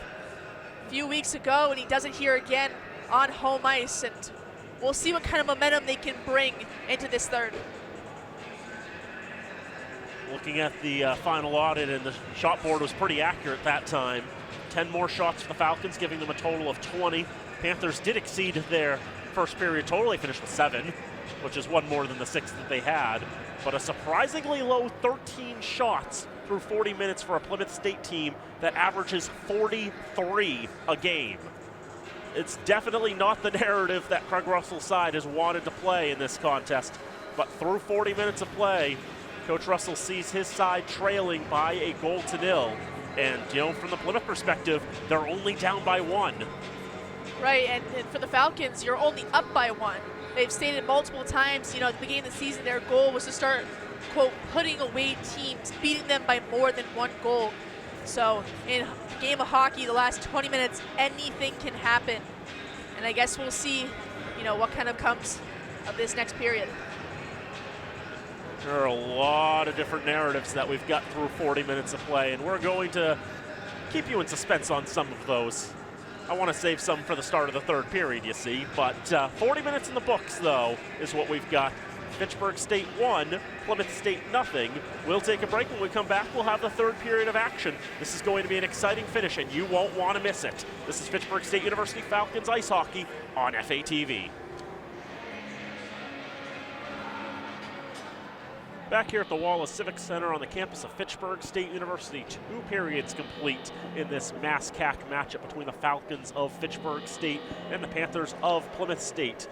Speaker 2: a few weeks ago, and he does it here again on home ice, and we'll see what kind of momentum they can bring into this third.
Speaker 1: Looking at the final audit, and the shot board was pretty accurate that time. 10 more shots for the Falcons, giving them a total of 20. Panthers did exceed their first period total. They finished with 7, which is 1 more than the 6 that they had. But a surprisingly low 13 shots through 40 minutes for a Plymouth State team that averages 43 a game. it's definitely not the narrative that Craig Russell's side has wanted to play in this contest. But through 40 minutes of play, Coach Russell sees his side trailing by a 0-0. And, from the Plymouth perspective, they're only down by 1.
Speaker 2: Right, and for the Falcons, you're only up by 1. They've stated multiple times, at the beginning of the season, their goal was to start, quote, putting away teams, beating them by more than 1 goal. So in a game of hockey, the last 20 minutes, anything can happen. And I guess we'll see, what kind of comes of this next period.
Speaker 1: There are a lot of different narratives that we've got through 40 minutes of play, and we're going to keep you in suspense on some of those. I want to save some for the start of the third period, you see, but 40 minutes in the books, though, is what we've got. Fitchburg State 1, Plymouth State 0. We'll take a break. When we come back, we'll have the third period of action. This is going to be an exciting finish, and you won't want to miss it. This is Fitchburg State University Falcons Ice Hockey on FATV. Back here at the Wallace Civic Center on the campus of Fitchburg State University, 2 periods complete in this MASCAC matchup between the Falcons of Fitchburg State and the Panthers of Plymouth State.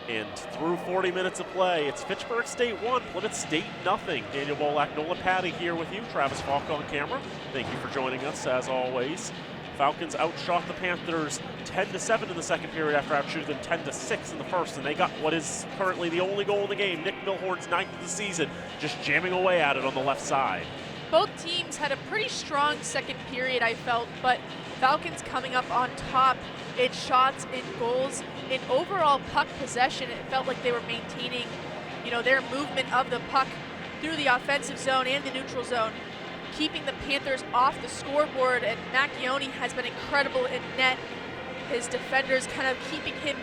Speaker 1: And through 40 minutes of play, it's Fitchburg State 1, Plymouth State 0. Daniel Bolak, Nolan Patty here with you. Travis Falk on camera. Thank you for joining us, as always. Falcons outshot the Panthers 10-7 in the second period after outshooting them 10-6 in the first, and they got what is currently the only goal in the game. Nick Milhorn's 9th of the season, just jamming away at it on the left side.
Speaker 2: Both teams had a pretty strong second period, I felt, but Falcons coming up on top in shots, in goals, in overall puck possession. It felt like they were maintaining, their movement of the puck through the offensive zone and the neutral zone, keeping the Panthers off the scoreboard, and Macchione has been incredible in net. His defenders kind of keeping him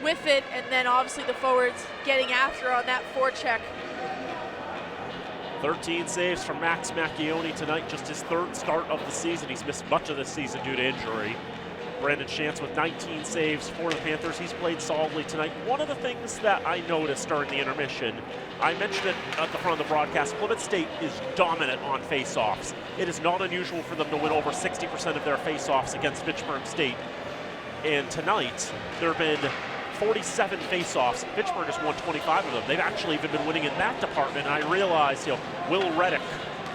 Speaker 2: with it, and then obviously the forwards getting after on that forecheck.
Speaker 1: 13 saves from Max Macchione tonight, just his 3rd start of the season. He's missed much of this season due to injury. Brandon Chance with 19 saves for the Panthers. He's played solidly tonight. One of the things that I noticed during the intermission, I mentioned it at the front of the broadcast, Plymouth State is dominant on face-offs. It is not unusual for them to win over 60% of their face-offs against Fitchburg State. And tonight, there have been 47 face-offs. Fitchburg has won 25 of them. They've actually even been winning in that department. And I realized, Will Reddick,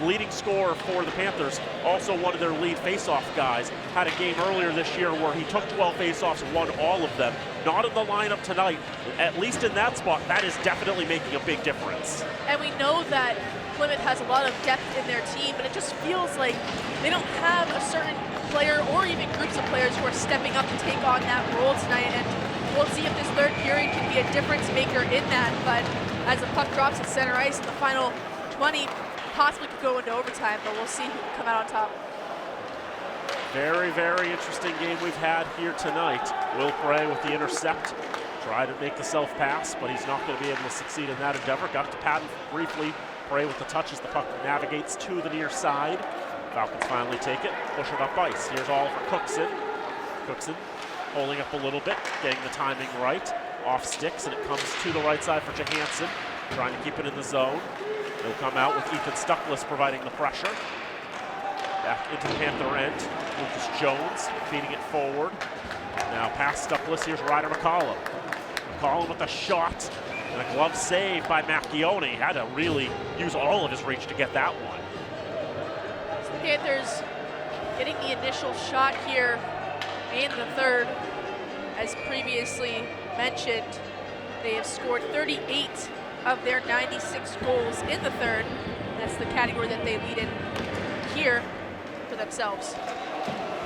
Speaker 1: leading scorer for the Panthers, also one of their lead face-off guys, had a game earlier this year where he took 12 face-offs and won all of them. Not in the lineup tonight, at least in that spot. That is definitely making a big difference.
Speaker 2: And we know that Plymouth has a lot of depth in their team, but it just feels like they don't have a certain player or even groups of players who are stepping up to take on that role tonight. And we'll see if this third period can be a difference maker in that. But as the puck drops at center ice in the final 20, possibly could go into overtime, but we'll see who can come out on top.
Speaker 1: Very, very interesting game we've had here tonight. Will Prey with the intercept. Tried to make the self-pass, but he's not going to be able to succeed in that endeavor. Got it to Patton briefly. Prey with the touch as the puck navigates to the near side. Falcons finally take it, push it up ice. Here's Oliver Cookson. Cookson holding up a little bit, getting the timing right. Off sticks, and it comes to the right side for Johansson, trying to keep it in the zone. He'll come out with Ethan Stuckless providing the pressure. Back into the Panther end. Lucas Jones feeding it forward. Now past Stuckless, here's Ryder McCollum. McCollum with a shot and a glove save by Macchione. Had to really use all of his reach to get that one.
Speaker 2: So the Panthers getting the initial shot here in the third. As previously mentioned, they have scored 38 of their 96 goals in the third. That's the category that they lead in here for themselves.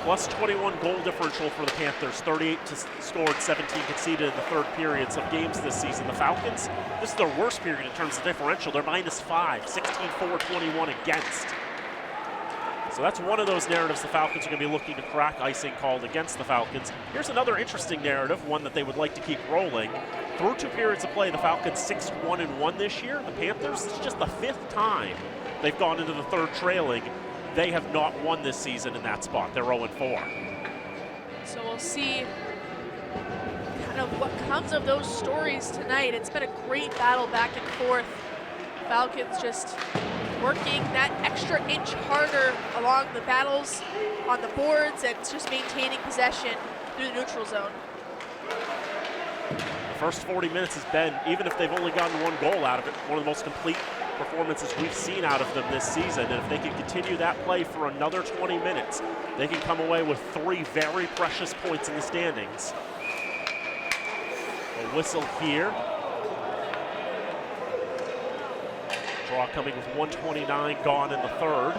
Speaker 1: Plus 21 goal differential for the Panthers, 38 scored, 17 conceded in the third periods of games this season. The Falcons, this is their worst period in terms of differential. They're -5, 16-4-21 against. So that's one of those narratives the Falcons are going to be looking to crack. Icing called against the Falcons. Here's another interesting narrative, one that they would like to keep rolling. Through 2 periods of play, the Falcons 6-1-1 this year. The Panthers, this is just the 5th time they've gone into the third trailing. They have not won this season in that spot. They're 0-4.
Speaker 2: So we'll see kind of what comes of those stories tonight. It's been a great battle back and forth. Falcons just working that extra inch harder along the battles on the boards and just maintaining possession through the neutral zone.
Speaker 1: The first 40 minutes has been, even if they've only gotten one goal out of it, one of the most complete performances we've seen out of them this season. And if they can continue that play for another 20 minutes, they can come away with 3 very precious points in the standings. A whistle here. Draw coming with 1:29 gone in the third.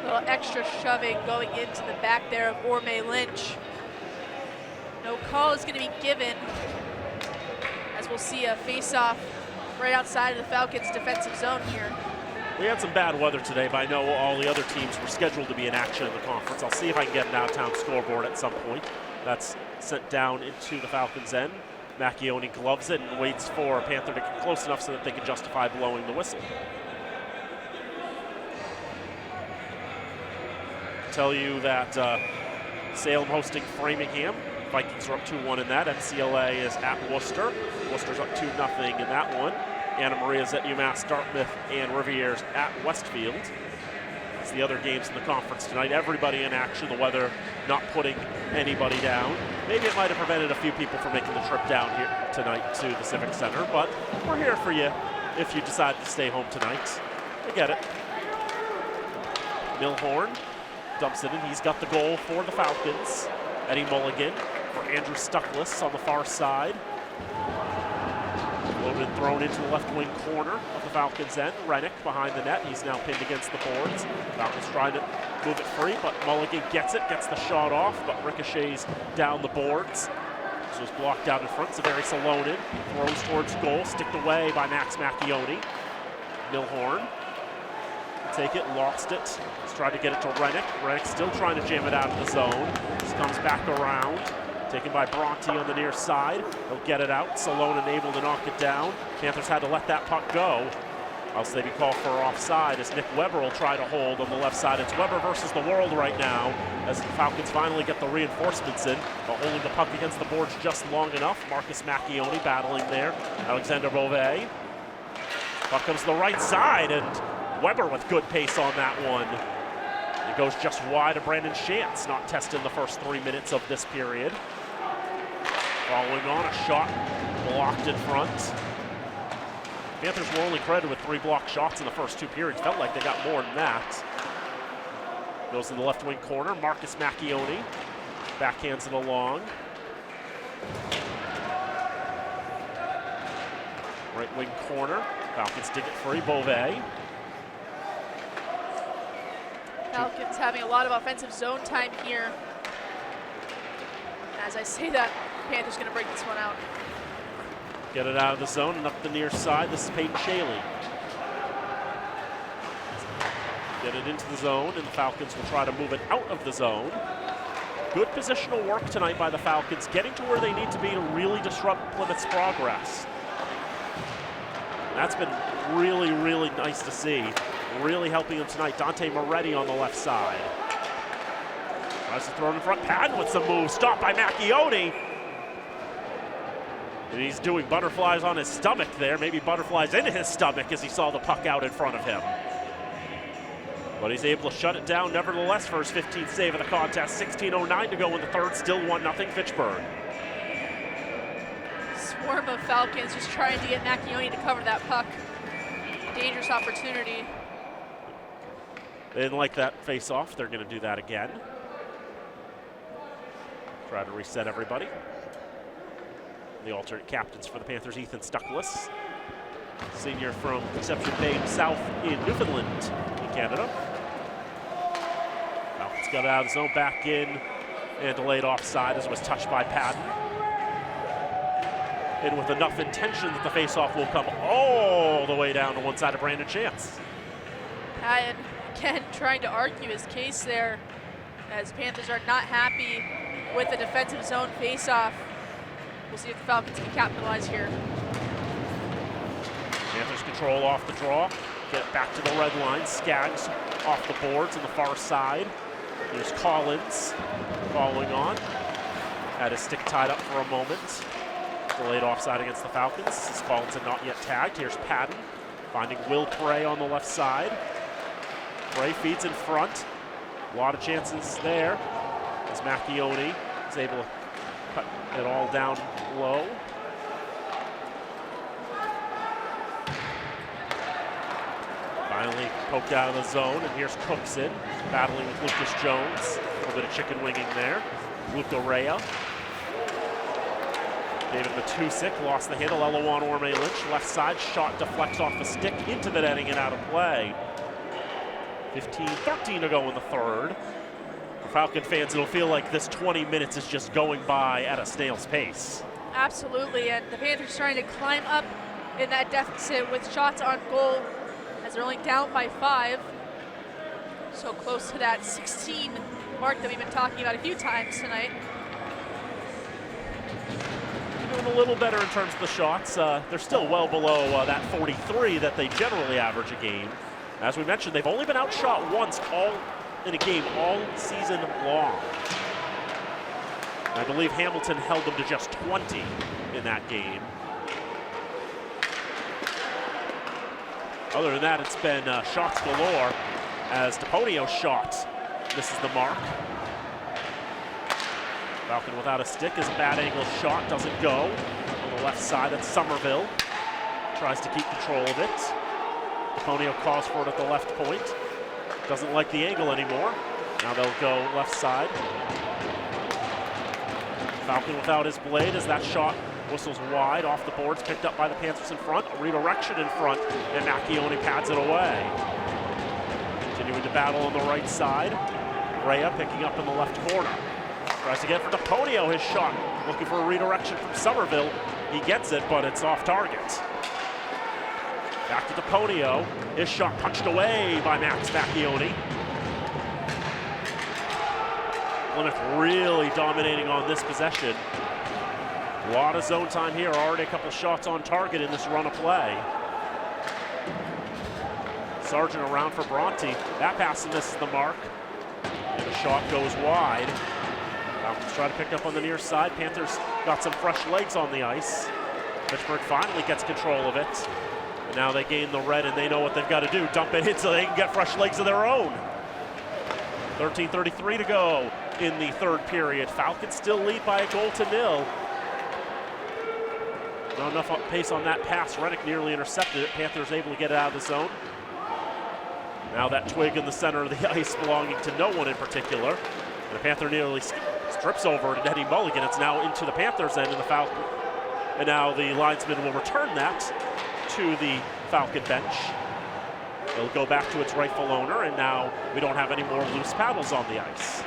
Speaker 2: A little extra shoving going into the back there of Orme Lynch. No call is going to be given, as we'll see a face-off right outside of the Falcons' defensive zone here.
Speaker 1: We had some bad weather today, but I know all the other teams were scheduled to be in action in the conference. I'll see if I can get an out-of-town scoreboard at some point. That's sent down into the Falcons' end. Macchione gloves it and waits for a Panther to get close enough so that they can justify blowing the whistle. Tell you that Salem hosting Framingham. Vikings are up 2-1 in that. MCLA is at Worcester. Worcester's up 2-0 in that one. Anna Maria's at UMass Dartmouth, and Riviere's at Westfield. It's the other games in the conference tonight. Everybody in action. The weather not putting anybody down. Maybe it might have prevented a few people from making the trip down here tonight to the Civic Center, but we're here for you if you decide to stay home tonight. I get it. Milhorn dumps it in. He's got the goal for the Falcons. Eddie Mulligan for Andrew Stuckless on the far side. Loaded and thrown into the left wing corner of the Falcons' end. Rennick behind the net. He's now pinned against the boards. Falcons trying to move it free, but Mulligan gets it, gets the shot off, but ricochets down the boards. So it's blocked out in front. Severi Salonen throws towards goal, sticked away by Max Macchione. Milhorn take it, lost it. He's tried to get it to Rennick. Rennick still trying to jam it out of the zone. This comes back around. Taken by Bronte on the near side. He'll get it out. Salonen able to knock it down. Panthers had to let that puck go, else they'd be called for offside as Nick Weber will try to hold on the left side. It's Weber versus the world right now as the Falcons finally get the reinforcements in, but holding the puck against the boards just long enough. Marcus Macchione battling there. Alexander Beauvais. Puck comes to the right side, and Weber with good pace on that one. It goes just wide of Brandon Shantz, not tested in the first 3 minutes of this period. Following on, a shot blocked in front. Panthers were only credited with 3 blocked shots in the first 2 periods. Felt like they got more than that. Goes in the left wing corner. Marcus Macchione backhands it along. Right wing corner. Falcons dig it free. Beauvais.
Speaker 2: Falcons having a lot of offensive zone time here. As I say that, Panthers going to break this one out.
Speaker 1: Get it out of the zone and up the near side. This is Peyton Shaley. Get it into the zone, and the Falcons will try to move it out of the zone. Good positional work tonight by the Falcons, getting to where they need to be to really disrupt Plymouth's progress. That's been really, really nice to see. Really helping them tonight. Dante Moretti on the left side. Tries to throw it in front. Patton with some moves. Stopped by Macchione. And he's doing butterflies on his stomach there. Maybe butterflies in his stomach as he saw the puck out in front of him. But he's able to shut it down nevertheless for his 15th save of the contest. 16:09 to go in the third. Still 1-0 Fitchburg.
Speaker 2: Swarm of Falcons just trying to get Macchione to cover that puck. Dangerous opportunity.
Speaker 1: They didn't like that face-off. They're going to do that again. Try to reset everybody. The alternate captains for the Panthers, Ethan Stuckless, senior from Conception Bay South in Newfoundland in Canada. Falcons got it out of the zone, back in, and delayed offside as it was touched by Patton. And with enough intention that the face-off will come all the way down to one side of Brandon Shantz.
Speaker 2: And again, trying to argue his case there, as Panthers are not happy with the defensive zone face-off. We'll see if the Falcons can capitalize here.
Speaker 1: Panthers control off the draw, get it back to the red line. Skaggs off the boards on the far side. Here's Collins following on. Had his stick tied up for a moment. Delayed offside against the Falcons. As Collins had not yet tagged. Here's Patton Finding Will Prey on the left side. Prey feeds in front. A lot of chances there as Macchione is able to cut it all down low. Finally poked out of the zone, and here's Cookson battling with Lucas Jones. A little bit of chicken winging there. Luca Rea. David Matusik lost the handle. Elawan Orme-Lynch, left side, shot deflects off the stick into the netting and out of play. 15-13 to go in the third. For Falcon fans, it'll feel like this 20 minutes is just going by at a snail's pace.
Speaker 2: Absolutely, and the Panthers trying to climb up in that deficit with shots on goal as they're only down by 5. So close to that 16 mark that we've been talking about a few times tonight.
Speaker 1: Doing a little better in terms of the shots. They're still well below that 43 that they generally average a game. As we mentioned, they've only been outshot once in a game all season long. I believe Hamilton held them to just 20 in that game. Other than that, it's been shots galore as DePonio's shot misses the mark. Falcon without a stick, his bad angle shot doesn't go. On the left side, that's Somerville. Tries to keep control of it. DePonio calls for it at the left point. Doesn't like the angle anymore. Now they'll go left side. Falcon without his blade as that shot whistles wide off the boards, picked up by the Panthers in front. A redirection in front, and Macchione pads it away. Continuing to battle on the right side. Rea picking up in the left corner. Tries to get for DePonio, his shot. Looking for a redirection from Somerville. He gets it, but it's off target. Back to DePonio. His shot punched away by Max Macchione. Plymouth really dominating on this possession. A lot of zone time here. Already a couple shots on target in this run of play. Sargent around for Bronte. That pass misses the mark. And the shot goes wide. Falcons try to pick up on the near side. Panthers got some fresh legs on the ice. Fitchburg finally gets control of it. And now they gain the red and they know what they've got to do. Dump it in so they can get fresh legs of their own. 13:33 to go in the third period. Falcons still lead by 1-0. Not enough pace on that pass. Reddick nearly intercepted it. Panthers able to get it out of the zone. Now that twig in the center of the ice belonging to no one in particular. And the Panther nearly strips over to Eddie Mulligan. It's now into the Panthers' end, and the Falcon. And now the linesman will return that to the Falcon bench. It'll go back to its rightful owner, and now we don't have any more loose paddles on the ice.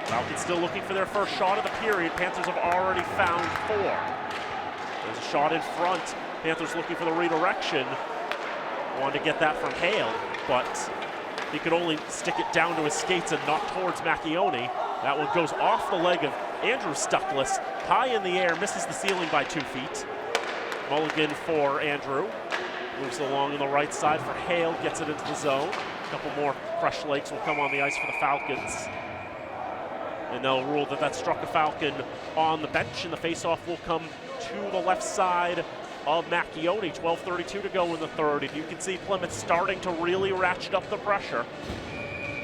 Speaker 1: Falcons still looking for their first shot of the period. Panthers have already found 4. There's a shot in front. Panthers looking for the redirection. Wanted to get that from Hale, but he could only stick it down to his skates and not towards Macchione. That one goes off the leg of Andrew Stuckless, high in the air, misses the ceiling by 2 feet. Mulligan for Andrew. Moves along on the right side for Hale, gets it into the zone. A couple more fresh legs will come on the ice for the Falcons. And they'll rule that that struck a Falcon on the bench, and the faceoff will come to the left side of Macchione. 12:32 to go in the third, and you can see Plymouth starting to really ratchet up the pressure.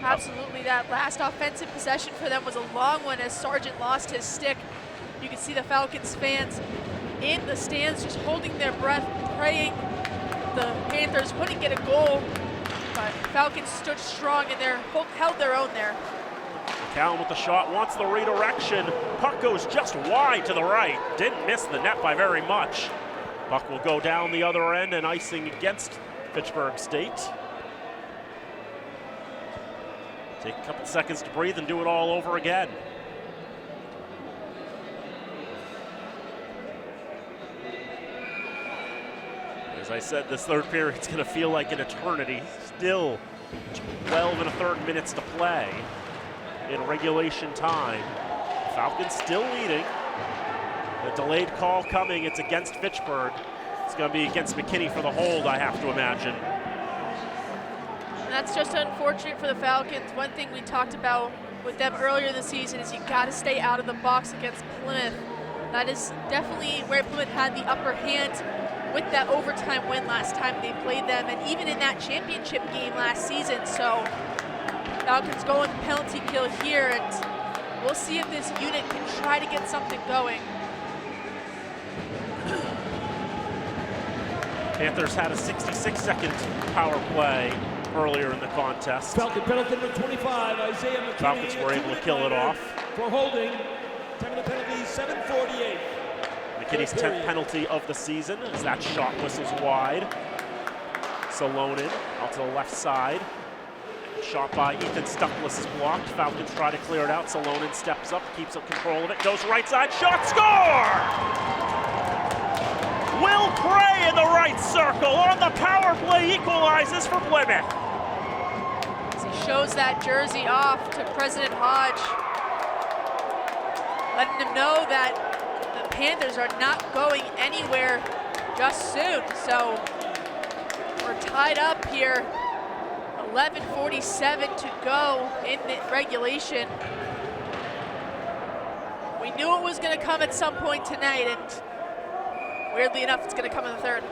Speaker 2: Absolutely, that last offensive possession for them was a long one as Sargent lost his stick. You can see the Falcons fans in the stands just holding their breath, praying the Panthers wouldn't get a goal, but Falcons stood strong and held their own there.
Speaker 1: McCallum with the shot, wants the redirection. Puck goes just wide to the right. Didn't miss the net by very much. Puck will go down the other end and icing against Fitchburg State. Take a couple seconds to breathe and do it all over again. As I said, this third period is going to feel like an eternity. Still 12 1/3 minutes to play in regulation time. Falcons still leading. The delayed call coming. It's against Fitchburg. It's going to be against McKinney for the hold, I have to imagine.
Speaker 2: And that's just unfortunate for the Falcons. One thing we talked about with them earlier this season is you got to stay out of the box against Plymouth. That is definitely where Plymouth had the upper hand with that overtime win last time they played them, and even in that championship game last season. So Falcons go on the penalty kill here, and we'll see if this unit can try to get something going.
Speaker 1: Panthers had a 66-second power play earlier in the contest.
Speaker 3: Falcon penalty number 25, Isaiah McKinney.
Speaker 1: Falcons were able to kill it off.
Speaker 3: For holding, time of the penalty, 7:48.
Speaker 1: McKinney's 10th penalty of the season as that shot whistles wide. Salonen out to the left side. Shot by Ethan Stuckless is blocked. Falcons try to clear it out. Salonen steps up, keeps up control of it, goes right side, shot, score! Will Prey in the right circle on the power play equalizes for Plymouth.
Speaker 2: As he shows that jersey off to President Hodge, letting him know that the Panthers are not going anywhere just soon. So we're tied up here. 11:47 to go in the regulation. We knew it was going to come at some point tonight, and weirdly enough, it's going to come in the third.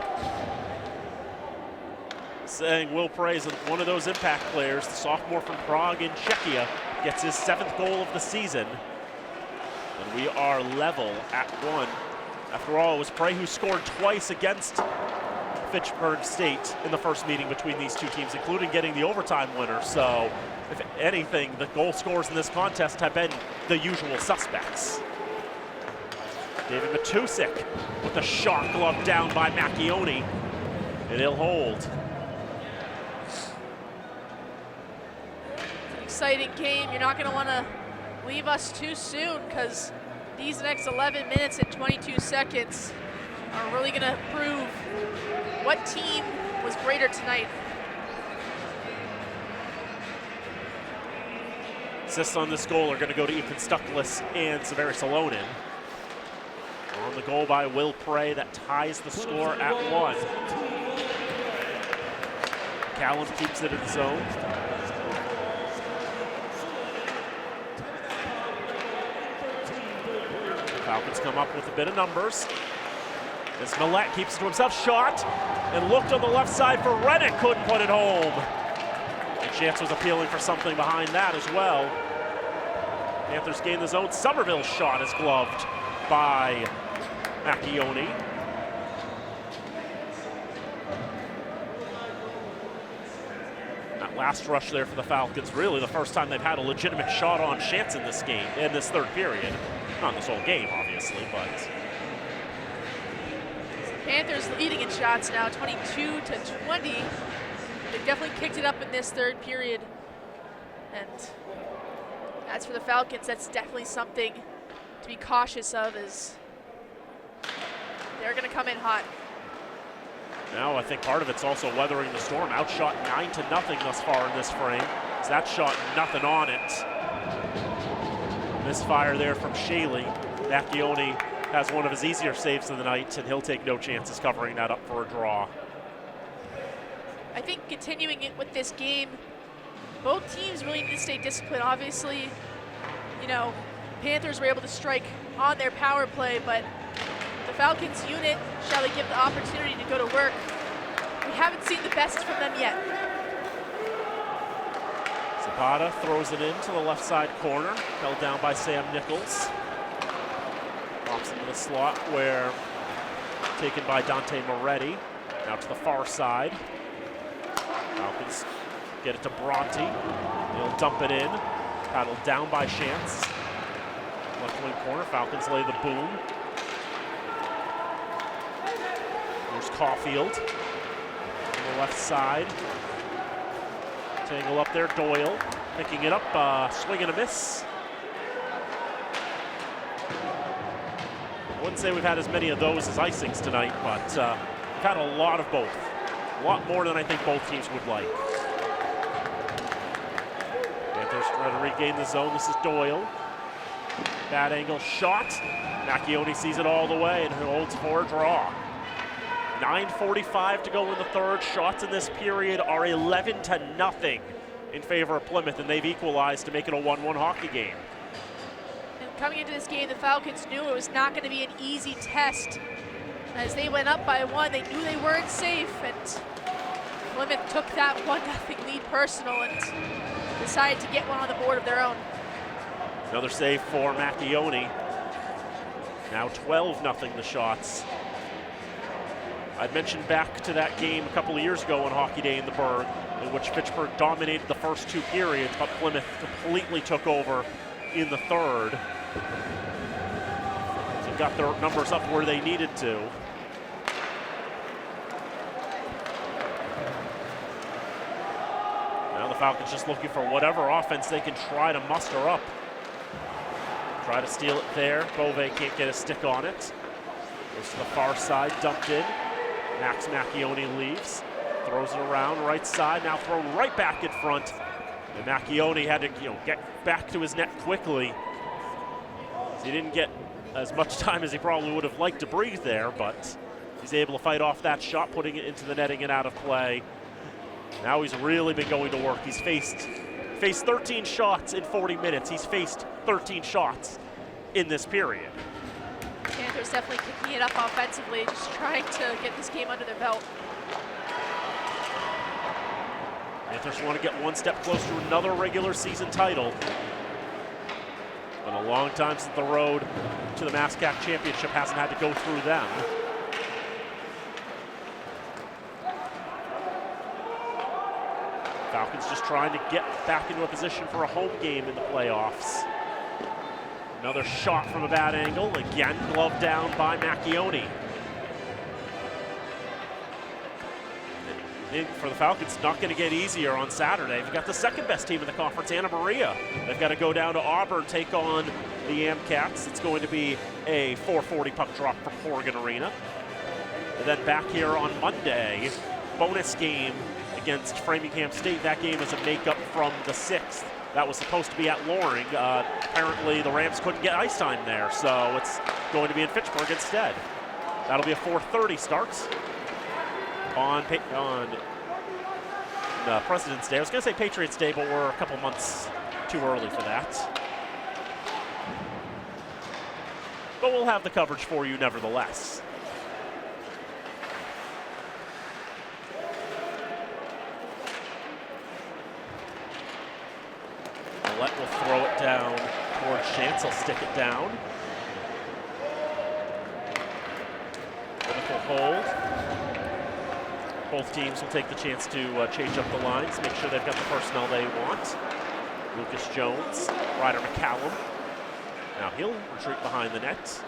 Speaker 1: Saying Will Prey is one of those impact players. The sophomore from Prague in Czechia gets his 7th goal of the season. And we are level at 1. After all, it was Prey who scored twice against Fitchburg State in the first meeting between these two teams, including getting the overtime winner. So, if anything, the goal scorers in this contest have been the usual suspects. David Matusik with the shot glove down by Macchione, and he'll hold.
Speaker 2: It's an exciting game. You're not going to want to leave us too soon, because these next 11 minutes and 22 seconds are really going to prove what team was greater tonight.
Speaker 1: Assists on this goal are going to go to Ethan Stuckless and Severi Salonen. On the goal by Will Prey that ties the score at 1. Callum keeps it in zone. Falcons come up with a bit of numbers. As Millette keeps it to himself, shot, and looked on the left side for Reddick, couldn't put it home. And Chance was appealing for something behind that as well. Panthers gain the zone. Somerville's shot is gloved by Macchione. That last rush there for the Falcons, really the first time they've had a legitimate shot on chance in this game, in this third period. Not in this whole game, obviously, but.
Speaker 2: Panthers leading in shots now, 22 to 20. They've definitely kicked it up in this third period. And as for the Falcons, that's definitely something to be cautious of, as they're going to come in hot.
Speaker 1: Now I think part of it's also weathering the storm. Outshot 9-0 thus far in this frame. So that shot, nothing on it. Misfire there from Shaley. Macchione has one of his easier saves of the night, and he'll take no chances covering that up for a draw.
Speaker 2: I think continuing it with this game, both teams really need to stay disciplined. Obviously, you know, Panthers were able to strike on their power play, but the Falcons unit, shall they give the opportunity to go to work? We haven't seen the best from them yet.
Speaker 1: Zapata throws it into the left side corner, held down by Sam Nichols. Pops into the slot where taken by Dante Moretti. Now to the far side. Falcons get it to Bronte. He'll dump it in. Paddled down by Chance. Left wing corner, Falcons lay the boom. There's Caulfield on the left side. Tangle up there, Doyle picking it up, swing and a miss. I wouldn't say we've had as many of those as icings tonight, but we've had a lot of both. A lot more than I think both teams would like. Panthers trying to regain the zone. This is Doyle. Bad angle shot. Macchione sees it all the way and holds for a draw. 9:45 to go in the third. Shots in this period are 11-0 in favor of Plymouth, and they've equalized to make it a 1-1 hockey game.
Speaker 2: And coming into this game, the Falcons knew it was not going to be an easy test As they went up by 1, they knew they weren't safe, and Plymouth took that 1-0 lead personal and decided to get one on the board of their own.
Speaker 1: Another save for Macchione. Now 12-0 the shots. I'd mentioned back to that game a couple of years ago on Hockey Day in the Berg, in which Fitchburg dominated the first 2 periods, but Plymouth completely took over in the third. So got their numbers up where they needed to. Now the Falcons just looking for whatever offense they can try to muster up. Try to steal it there. Bove can't get a stick on it. Goes to the far side, dumped in. Max Macchione leaves, throws it around right side, now thrown right back in front. And Macchione had to get back to his net quickly. So he didn't get as much time as he probably would have liked to breathe there, but he's able to fight off that shot, putting it into the netting and out of play. Now he's really been going to work. He's faced 13 shots in 40 minutes. He's faced 13 shots in this period.
Speaker 2: Panthers definitely picking it up offensively, just trying to get this game under their belt.
Speaker 1: Panthers want to get one step closer to another regular season title. Been a long time since the road to the MASCAC championship hasn't had to go through them. Falcons just trying to get back into a position for a home game in the playoffs. Another shot from a bad angle, again gloved down by Macchione. For the Falcons, not going to get easier on Saturday. They've got the second best team in the conference, Anna Maria. They've got to go down to Auburn, take on the Amcats. It's going to be a 4:40 puck drop from Horgan Arena. And then back here on Monday, bonus game against Framingham State. That game is a makeup from the 6th. That was supposed to be at Loring. Apparently the Rams couldn't get ice time there, so it's going to be in Fitchburg instead. That'll be a 4:30 start on President's Day. I was going to say Patriots Day, but we're a couple months too early for that. But we'll have the coverage for you nevertheless. Millette will throw it down towards Chance. He'll stick it down. Plymouth will hold. Both teams will take the chance to change up the lines, make sure they've got the personnel they want. Lucas Jones, Ryder McCallum. Now he'll retreat behind the net.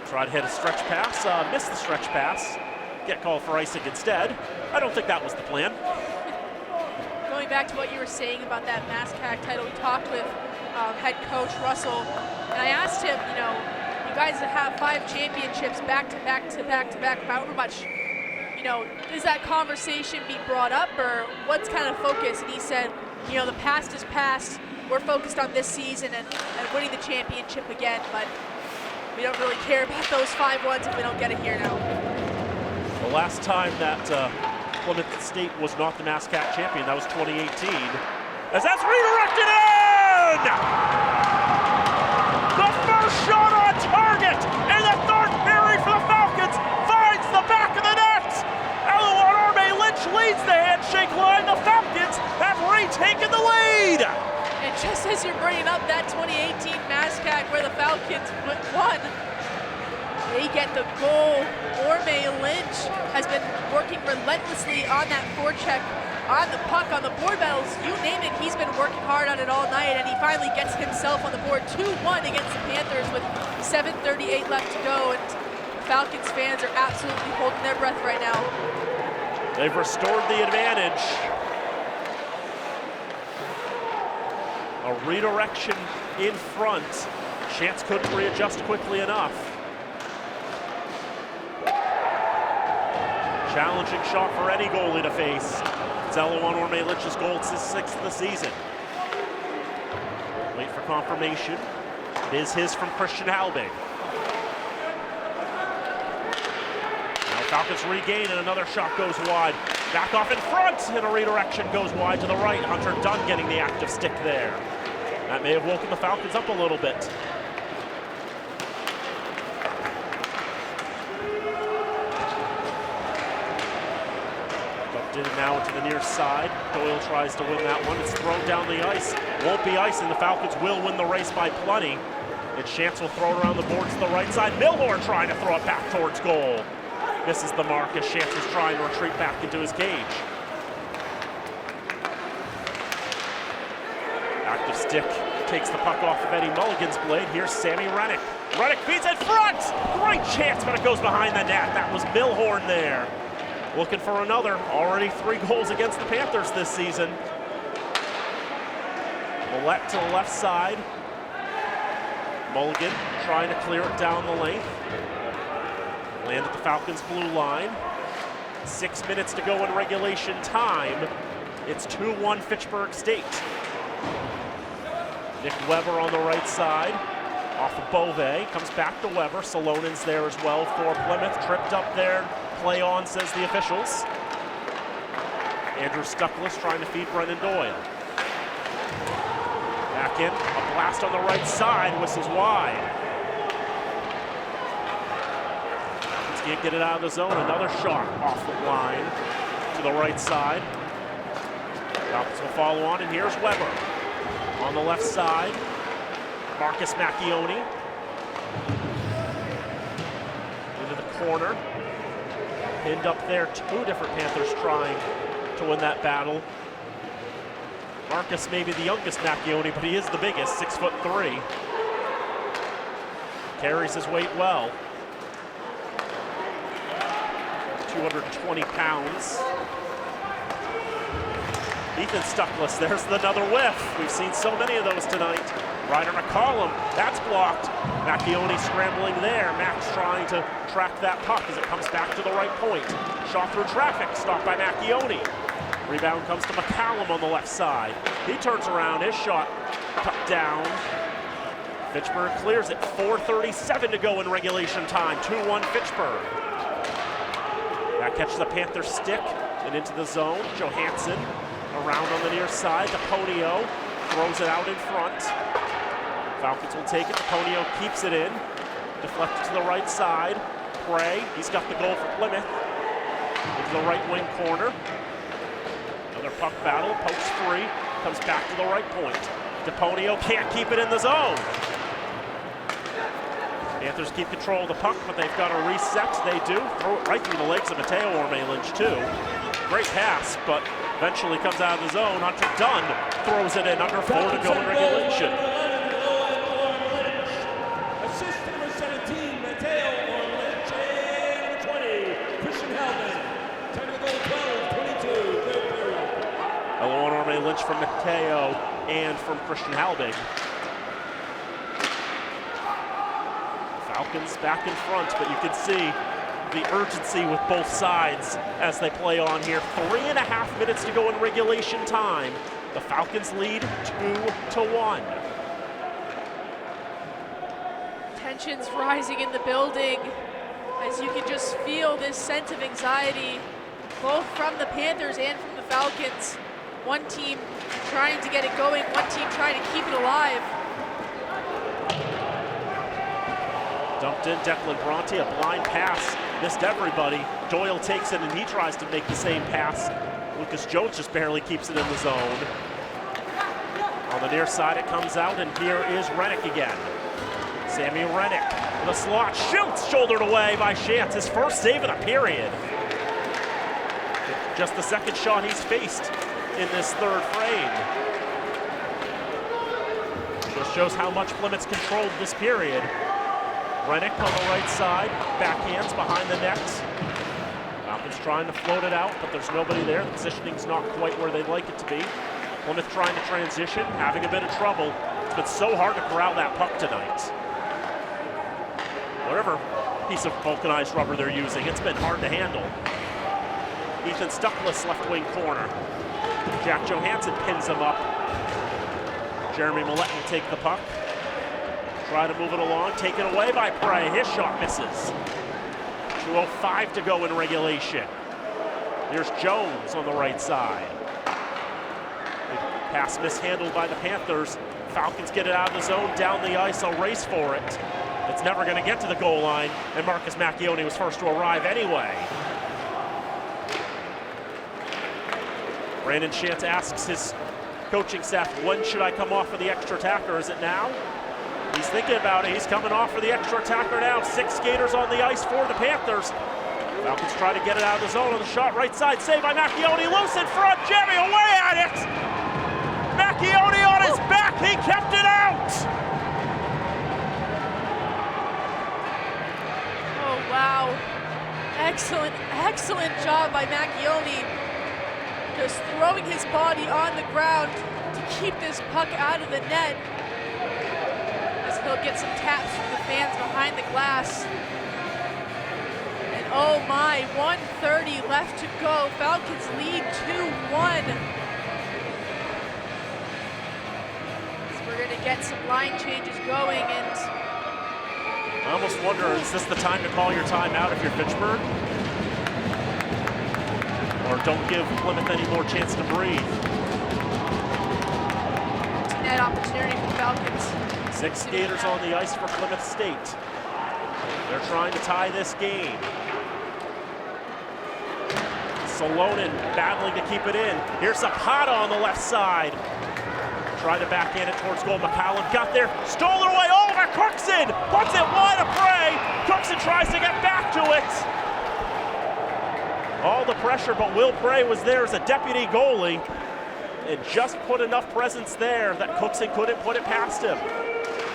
Speaker 1: Try to hit a stretch pass, miss the stretch pass. Get called for icing instead. I don't think that was the plan.
Speaker 2: Going back to what you were saying about that MASCAC title, we talked with head coach Russell, and I asked him, you guys have 5 championships back to back, however much, does that conversation be brought up, or what's kind of focus? And he said, the past is past. We're focused on this season and winning the championship again, but we don't really care about those 5 ones if we don't get it here now.
Speaker 1: The last time that Plymouth State was not the MASCAC champion, that was 2018. As that's redirected in! The first shot on target in the third period for the Falcons finds the back of the net. Eleanor Arme Lynch leads the handshake line. The Falcons have retaken the lead.
Speaker 2: And just as you're bringing up that 2018 MASCAC where the Falcons won, they get the goal. Orme Lynch has been working relentlessly on that forecheck, on the puck, on the board battles, you name it, he's been working hard on it all night, and he finally gets himself on the board 2-1 against the Panthers with 7:38 left to go, and Falcons fans are absolutely holding their breath right now.
Speaker 1: They've restored the advantage. A redirection in front. Chance couldn't readjust quickly enough. Challenging shot for any goalie to face. It's Eloan Orme Lynch's goal. It's his 6th of the season. Wait for confirmation. It is his from Christian Halbig. Now Falcons regain and another shot goes wide. Back off in front and a redirection goes wide to the right. Hunter Dunn getting the active stick there. That may have woken the Falcons up a little bit. Bumped in and now into the near side. Doyle tries to win that one. It's thrown down the ice. Won't be ice, and the Falcons will win the race by plenty. And Chance will throw it around the boards to the right side. Milhorn trying to throw it back towards goal. Misses the mark as Chance is trying to retreat back into his cage. Active stick takes the puck off of Eddie Mulligan's blade. Here's Sammy Rennick. Rennick feeds in front! Great chance, but it goes behind the net. That was Milhorn there. Looking for another. Already 3 goals against the Panthers this season. Millette to the left side. Mulligan trying to clear it down the lane. Land at the Falcons' blue line. 6 minutes to go in regulation time. It's 2-1 Fitchburg State. Nick Weber on the right side. Off of Beauvais. Comes back to Weber. Salonen's there as well for Plymouth. Tripped up there. Play on, says the officials. Andrew Stuckless trying to feed Brendan Doyle. Back in, a blast on the right side, whistles wide. Falcons can't get it out of the zone. Another shot off the line to the right side. Falcons will follow on, and here's Weber. On the left side, Marcus Macchione. Into the corner. Pinned up there, 2 different Panthers trying to win that battle. Marcus may be the youngest Macchione, but he is the biggest, 6'3". Carries his weight well. 220 pounds. Ethan Stuckless, there's another whiff. We've seen so many of those tonight. Ryder McCollum, that's blocked. Macchione scrambling there. Max trying to track that puck as it comes back to the right point. Shot through traffic, stopped by Macchione. Rebound comes to McCallum on the left side. He turns around, his shot cut down. Fitchburg clears it, 4:37 to go in regulation time, 2-1 Fitchburg. That catches the Panther stick and into the zone. Johansson around on the near side. DePonio throws it out in front. Falcons will take it. DePonio keeps it in. Deflected to the right side. Prey, he's got the goal for Plymouth. Into the right wing corner. Another puck battle, pokes free, comes back to the right point. DePonio can't keep it in the zone. Panthers keep control of the puck, but they've got to reset. They do. Throw it right through the legs of Mateo Orme-Lynch, too. Great pass, but eventually comes out of the zone. Hunter Dunn throws it in, under 4 to go in regulation.
Speaker 3: Assist number 17, Mateo Orme-Lynch, and 20, Christian Halvin. Technical 12-22, third period.
Speaker 1: Eloan Orme-Lynch from Mateo and from Christian Halbig. Falcons back in front, but you can see the urgency with both sides as they play on here. 3.5 minutes to go in regulation time. The Falcons lead 2-1.
Speaker 2: Tensions rising in the building as you can just feel this sense of anxiety, both from the Panthers and from the Falcons. One team trying to get it going, one team trying to keep it alive.
Speaker 1: Dumped in, Declan Bronte, a blind pass, missed everybody. Doyle takes it and he tries to make the same pass. Lucas Jones just barely keeps it in the zone. On the near side it comes out, and here is Rennick again. Sammy Rennick with a slot, shoots, shouldered away by Chance, his first save of the period. Just the second shot he's faced in this third frame. Just shows how much Plymouth's controlled this period. Rennick on the right side, backhands behind the net. Falcons trying to float it out, but there's nobody there. The positioning's not quite where they'd like it to be. Plymouth trying to transition, having a bit of trouble. It's been so hard to corral that puck tonight. Whatever piece of vulcanized rubber they're using, it's been hard to handle. Ethan Stuckless, left wing corner. Jack Johansson pins him up. Jeremy Millette will take the puck. Try to move it along, taken away by Prey. His shot misses. 2:05 to go in regulation. Here's Jones on the right side. Pass mishandled by the Panthers. Falcons get it out of the zone, down the ice, a race for it. It's never going to get to the goal line, and Marcus Macchione was first to arrive anyway. Brandon Shantz asks his coaching staff, when should I come off for the extra attacker? Is it now? He's thinking about it. He's coming off for the extra attacker now. 6 skaters on the ice for the Panthers. Falcons try to get it out of the zone on the shot. Right side, saved by Macchione. Loose in front, jamming away at it. Macchione on his back. He kept it out.
Speaker 2: Oh, wow. Excellent, excellent job by Macchione. Just throwing his body on the ground to keep this puck out of the net. As he'll get some taps from the fans behind the glass. And oh my, 1:30 left to go. Falcons lead 2-1. So we're gonna get some line changes going, and
Speaker 1: I almost wonder, is this the time to call your timeout if you're Fitchburg? Or don't give Plymouth any more chance to breathe?
Speaker 2: it's a net opportunity for Falcons.
Speaker 1: 6 skaters on the ice for Plymouth State. They're trying to tie this game. Salonen battling to keep it in. Here's Zapata on the left side. Tried to backhand it towards goal. McCallum got there, stole it away. Over Cookson puts it wide of prey. Cookson tries to get back to it. All the pressure, but Will Prey was there as a deputy goalie and just put enough presence there that Cookson couldn't put it past him.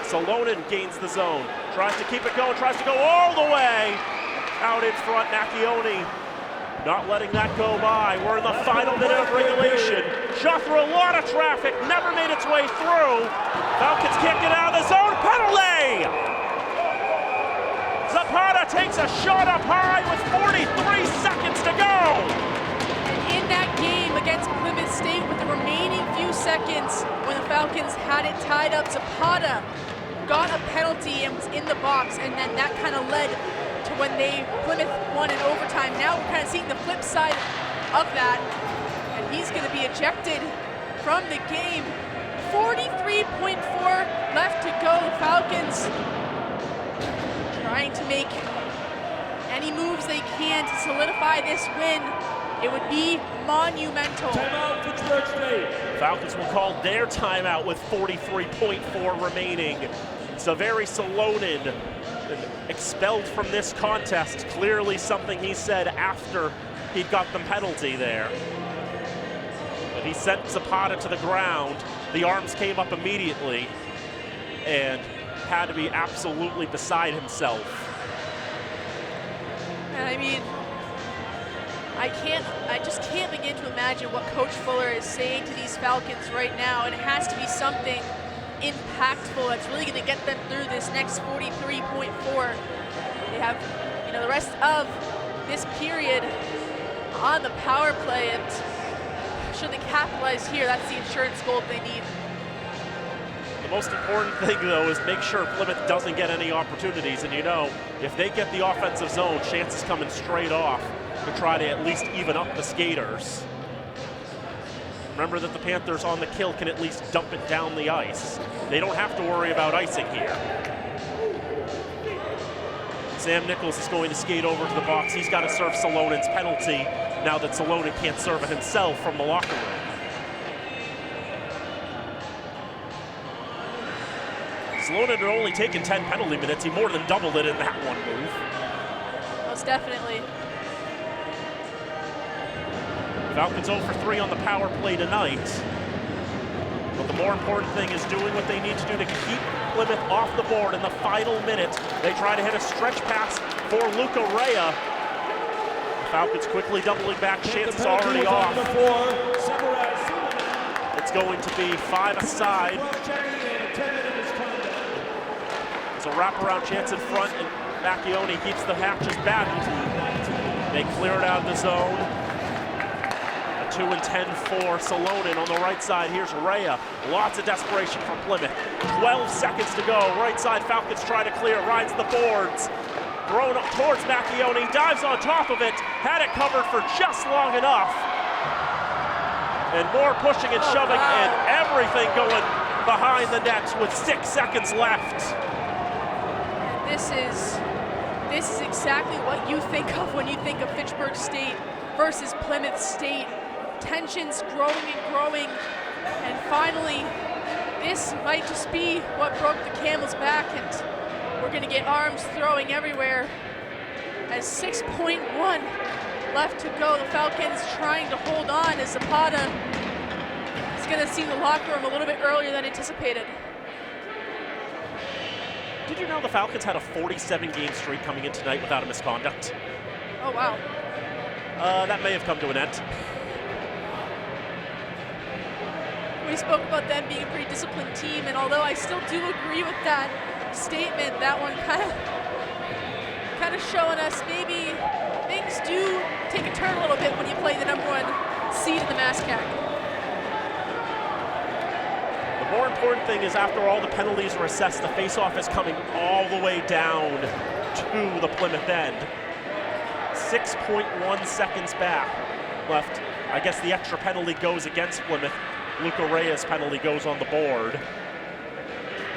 Speaker 1: Salonen gains the zone, tries to keep it going, tries to go all the way out in front. Macchione not letting that go by. We're in the final minute of regulation. Shot through a lot of traffic, never made its way through. Falcons can't get out of the zone. Penalty! Zapata takes a shot up high with 43 seconds to go.
Speaker 2: In that game against Plymouth State, with the remaining few seconds when the Falcons had it tied up, Zapata got a penalty and was in the box, and then that kind of led to when Plymouth won in overtime. Now we're kind of seeing the flip side of that, and he's going to be ejected from the game. 43.4 left to go. Falcons trying to make any moves they can to solidify this win. It would be monumental.
Speaker 3: Timeout, Fitchburg State.
Speaker 1: Falcons will call their timeout with 43.4 remaining. Saveri Salonen expelled from this contest. Clearly something he said after he got the penalty there. But he sent Zapata to the ground. The arms came up immediately and had to be absolutely beside himself.
Speaker 2: And I mean, I just can't begin to imagine what Coach Fuller is saying to these Falcons right now. And it has to be something impactful that's really going to get them through this next 43.4. They have, the rest of this period on the power play, and should they capitalize here, that's the insurance goal they need.
Speaker 1: The most important thing, though, is make sure Plymouth doesn't get any opportunities. And if they get the offensive zone, chances coming straight off to try to at least even up the skaters. Remember that the Panthers on the kill can at least dump it down the ice. They don't have to worry about icing here. Sam Nichols is going to skate over to the box. He's got to serve Salonen's penalty now that Salonen can't serve it himself from the locker room. Salonen had only taken 10 penalty minutes. He more than doubled it in that one move.
Speaker 2: Most definitely.
Speaker 1: Falcons 0 for 3 on the power play tonight. But the more important thing is doing what they need to do to keep Plymouth off the board in the final minute. They try to hit a stretch pass for Luca Rea. The Falcons quickly doubling back. Chance is already off. It's going to be 5 aside. It's a wraparound chance in front, and Macchione keeps the hatches battened. They clear it out of the zone. 2 and 10 for Salonen on the right side. Here's Rea. Lots of desperation from Plymouth. 12 seconds to go. Right side, Falcons try to clear. Rides the boards. Thrown up towards Macchione. Dives on top of it. Had it covered for just long enough. And more pushing and shoving and everything going behind the net with 6 seconds left.
Speaker 2: And this is exactly what you think of when you think of Fitchburg State versus Plymouth State. Tensions growing and growing, and finally, this might just be what broke the camel's back, and we're gonna get arms throwing everywhere. As 6.1 left to go, the Falcons trying to hold on as Zapata is gonna see the locker room a little bit earlier than anticipated.
Speaker 1: Did you know the Falcons had a 47-game streak coming in tonight without a misconduct?
Speaker 2: Oh, wow.
Speaker 1: That may have come to an end.
Speaker 2: We spoke about them being a pretty disciplined team, and although I still do agree with that statement, that one kind of showing us maybe things do take a turn a little bit when you play the #1 seed in the MASCAC.
Speaker 1: The more important thing is after all the penalties are assessed, the face-off is coming all the way down to the Plymouth end. 6.1 seconds back left. I guess the extra penalty goes against Plymouth. Luca Reyes' penalty goes on the board.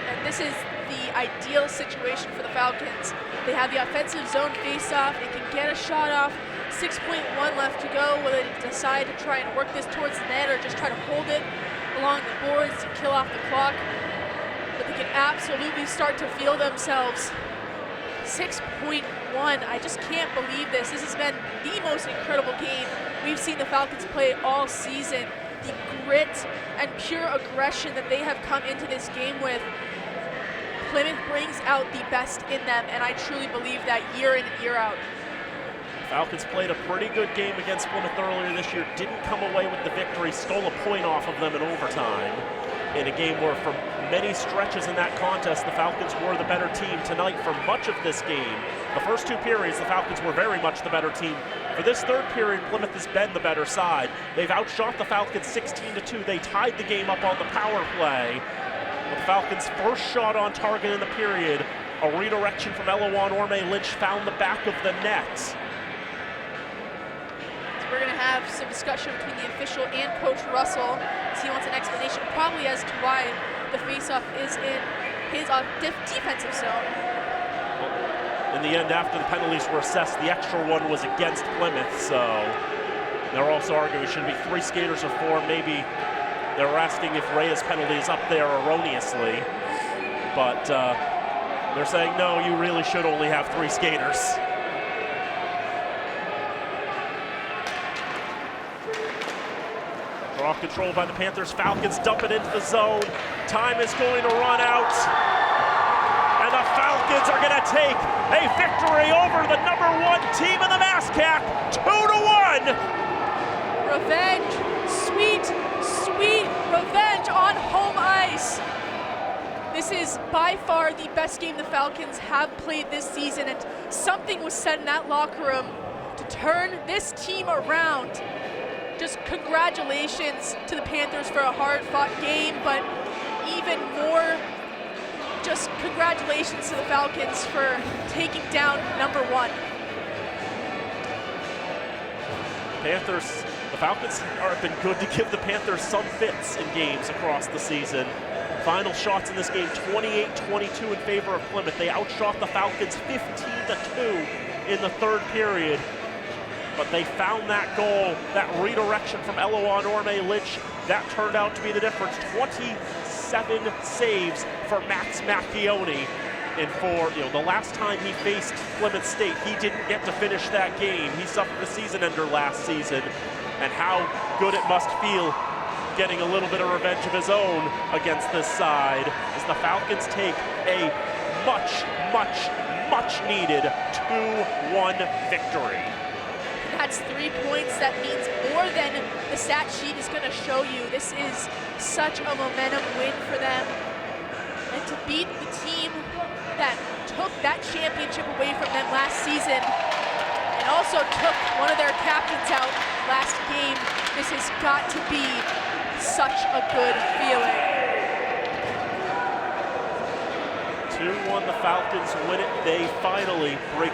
Speaker 2: And this is the ideal situation for the Falcons. They have the offensive zone face-off. They can get a shot off. 6.1 left to go. Whether they decide to try and work this towards the net or just try to hold it along the boards to kill off the clock. But they can absolutely start to feel themselves. 6.1. I just can't believe this. This has been the most incredible game we've seen the Falcons play all season. The grit and pure aggression that they have come into this game with. Plymouth brings out the best in them, and I truly believe that year in and year out.
Speaker 1: Falcons played a pretty good game against Plymouth earlier this year, didn't come away with the victory, stole a point off of them in overtime. In a game where for many stretches in that contest, the Falcons were the better team. Tonight, for much of this game, the first 2 periods, the Falcons were very much the better team. For this 3rd period, Plymouth has been the better side. They've outshot the Falcons 16-2. They tied the game up on the power play. The Falcons' first shot on target in the period, a redirection from Eloan Orme Lynch, found the back of the net.
Speaker 2: So we're going to have some discussion between the official and Coach Russell, as he wants an explanation probably as to why the faceoff is in his defensive zone.
Speaker 1: In the end, after the penalties were assessed, the extra one was against Plymouth, so they're also arguing it should be 3 skaters or 4. Maybe they were asking if Reyes' penalty is up there erroneously, but they're saying, no, you really should only have 3 skaters. Draw control by the Panthers. Falcons dump it into the zone. Time is going to run out. And the Falcons are going to take a victory over the #1 team in the MASCAC, 2-1.
Speaker 2: Revenge, sweet, sweet revenge on home ice. This is by far the best game the Falcons have played this season, and something was said in that locker room to turn this team around. Just congratulations to the Panthers for a hard-fought game, but even more, just congratulations to the Falcons for taking down #1.
Speaker 1: The Falcons have been good to give the Panthers some fits in games across the season. Final shots in this game, 28-22 in favor of Plymouth. They outshot the Falcons 15-2 in the 3rd period. But they found that goal, that redirection from Eloan Orme Lynch, that turned out to be the difference. 27 saves for Max Macchione. And for the last time he faced Plymouth State, he didn't get to finish that game. He suffered a season ender last season. And how good it must feel getting a little bit of revenge of his own against this side as the Falcons take a much needed 2-1 victory.
Speaker 2: That's 3 points. That means more than the stat sheet is going to show you. This is such a momentum win for them. And to beat the team that took that championship away from them last season and also took one of their captains out last game, this has got to be such a good feeling.
Speaker 1: 2-1, the Falcons win it. They finally break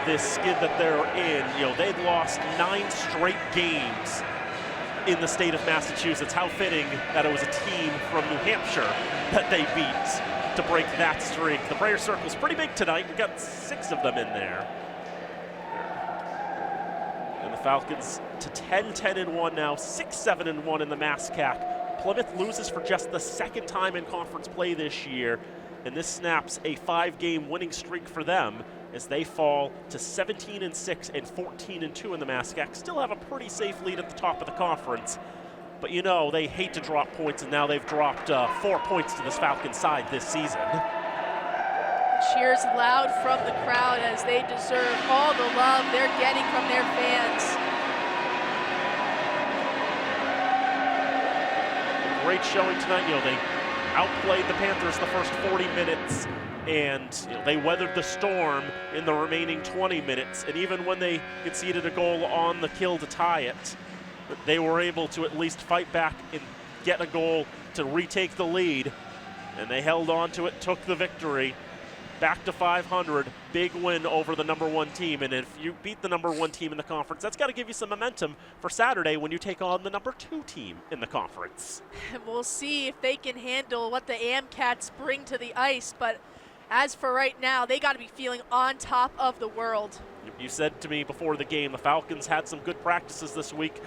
Speaker 1: this skid that they're in. They'd lost 9 straight games in the state of Massachusetts. How fitting that it was a team from New Hampshire that they beat to break that streak. The prayer circle's pretty big tonight. We've got 6 of them in there. And the Falcons to 10-10-1 now, 6-7-1 in the MASCAC. Plymouth loses for just the 2nd time in conference play this year, and this snaps a 5-game winning streak for them as they fall to 17-6 and 14-2 in the MASCAC. Still have a pretty safe lead at the top of the conference, but you know they hate to drop points, and now they've dropped 4 points to this Falcons side this season.
Speaker 2: Cheers loud from the crowd as they deserve all the love they're getting from their fans.
Speaker 1: A great showing tonight. You know, they outplayed the Panthers the first 40 minutes, and you know, they weathered the storm in the remaining 20 minutes. And even when they conceded a goal on the kill to tie it, they were able to at least fight back and get a goal to retake the lead. And they held on to it, took the victory. Back to 500, big win over the #1 team. And if you beat the #1 team in the conference, that's got to give you some momentum for Saturday when you take on the #2 team in the conference.
Speaker 2: And we'll see if they can handle what the AmCats bring to the ice. But as for right now, they got to be feeling on top of the world.
Speaker 1: You said to me before the game, the Falcons had some good practices this week,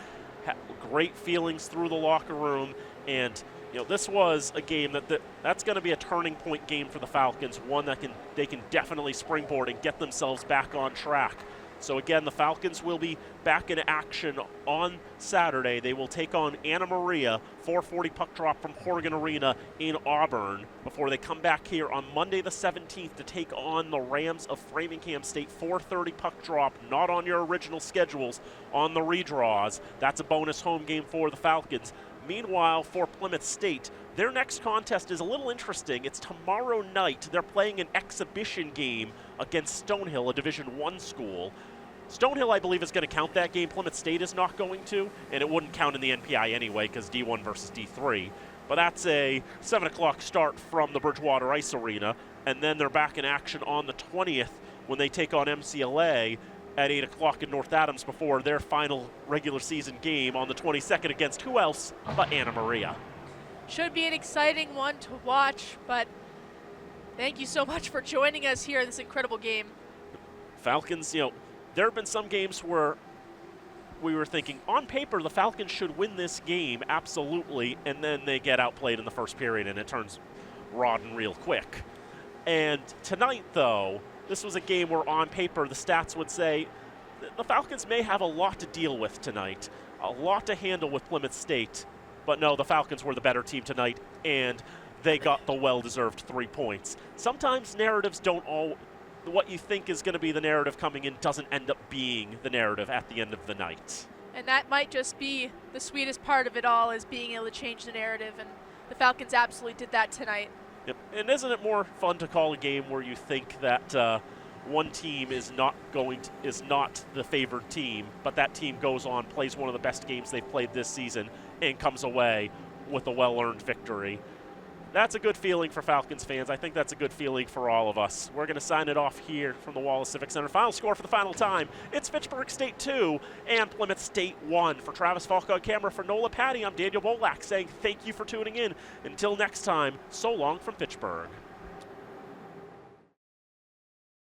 Speaker 1: had great feelings through the locker room, and you know, this was a game that's going to be a turning point game for the Falcons, one that they can definitely springboard and get themselves back on track. So again, the Falcons will be back in action on Saturday. They will take on Anna Maria, 4:40 puck drop from Horgan Arena in Auburn, before they come back here on Monday the 17th to take on the Rams of Framingham State, 4:30 puck drop, not on your original schedules, on the redraws. That's a bonus home game for the Falcons. Meanwhile, for Plymouth State, their next contest is a little interesting. It's tomorrow night. They're playing an exhibition game against Stonehill, a Division I school. Stonehill, I believe, is going to count that game. Plymouth State is not going to, and it wouldn't count in the NPI anyway because D1 versus D3. But that's a 7 o'clock start from the Bridgewater Ice Arena, and then they're back in action on the 20th when they take on MCLA at 8 o'clock in North Adams before their final regular season game on the 22nd against who else but Anna Maria.
Speaker 2: Should be an exciting one to watch, but thank you so much for joining us here in this incredible game.
Speaker 1: Falcons, you know, there have been some games where we were thinking, on paper, the Falcons should win this game, absolutely, and then they get outplayed in the first period and it turns rotten real quick. And tonight, though, this was a game where on paper the stats would say the Falcons may have a lot to deal with tonight, a lot to handle with Plymouth State, but no, the Falcons were the better team tonight, and they got the well-deserved 3 points. Sometimes narratives don't all, what you think is going to be the narrative coming in doesn't end up being the narrative at the end of the night.
Speaker 2: And that might just be the sweetest part of it all, is being able to change the narrative, and the Falcons absolutely did that tonight.
Speaker 1: Yep. And isn't it more fun to call a game where you think that one team is not the favored team, but that team goes on, plays one of the best games they've played this season, and comes away with a well-earned victory? That's a good feeling for Falcons fans. I think that's a good feeling for all of us. We're going to sign it off here from the Wallace Civic Center. Final score for the final time. It's Fitchburg State 2 and Plymouth State 1. For Travis Falk on camera, for Nola Patty, I'm Daniel Bolak saying thank you for tuning in. Until next time, so long from Fitchburg.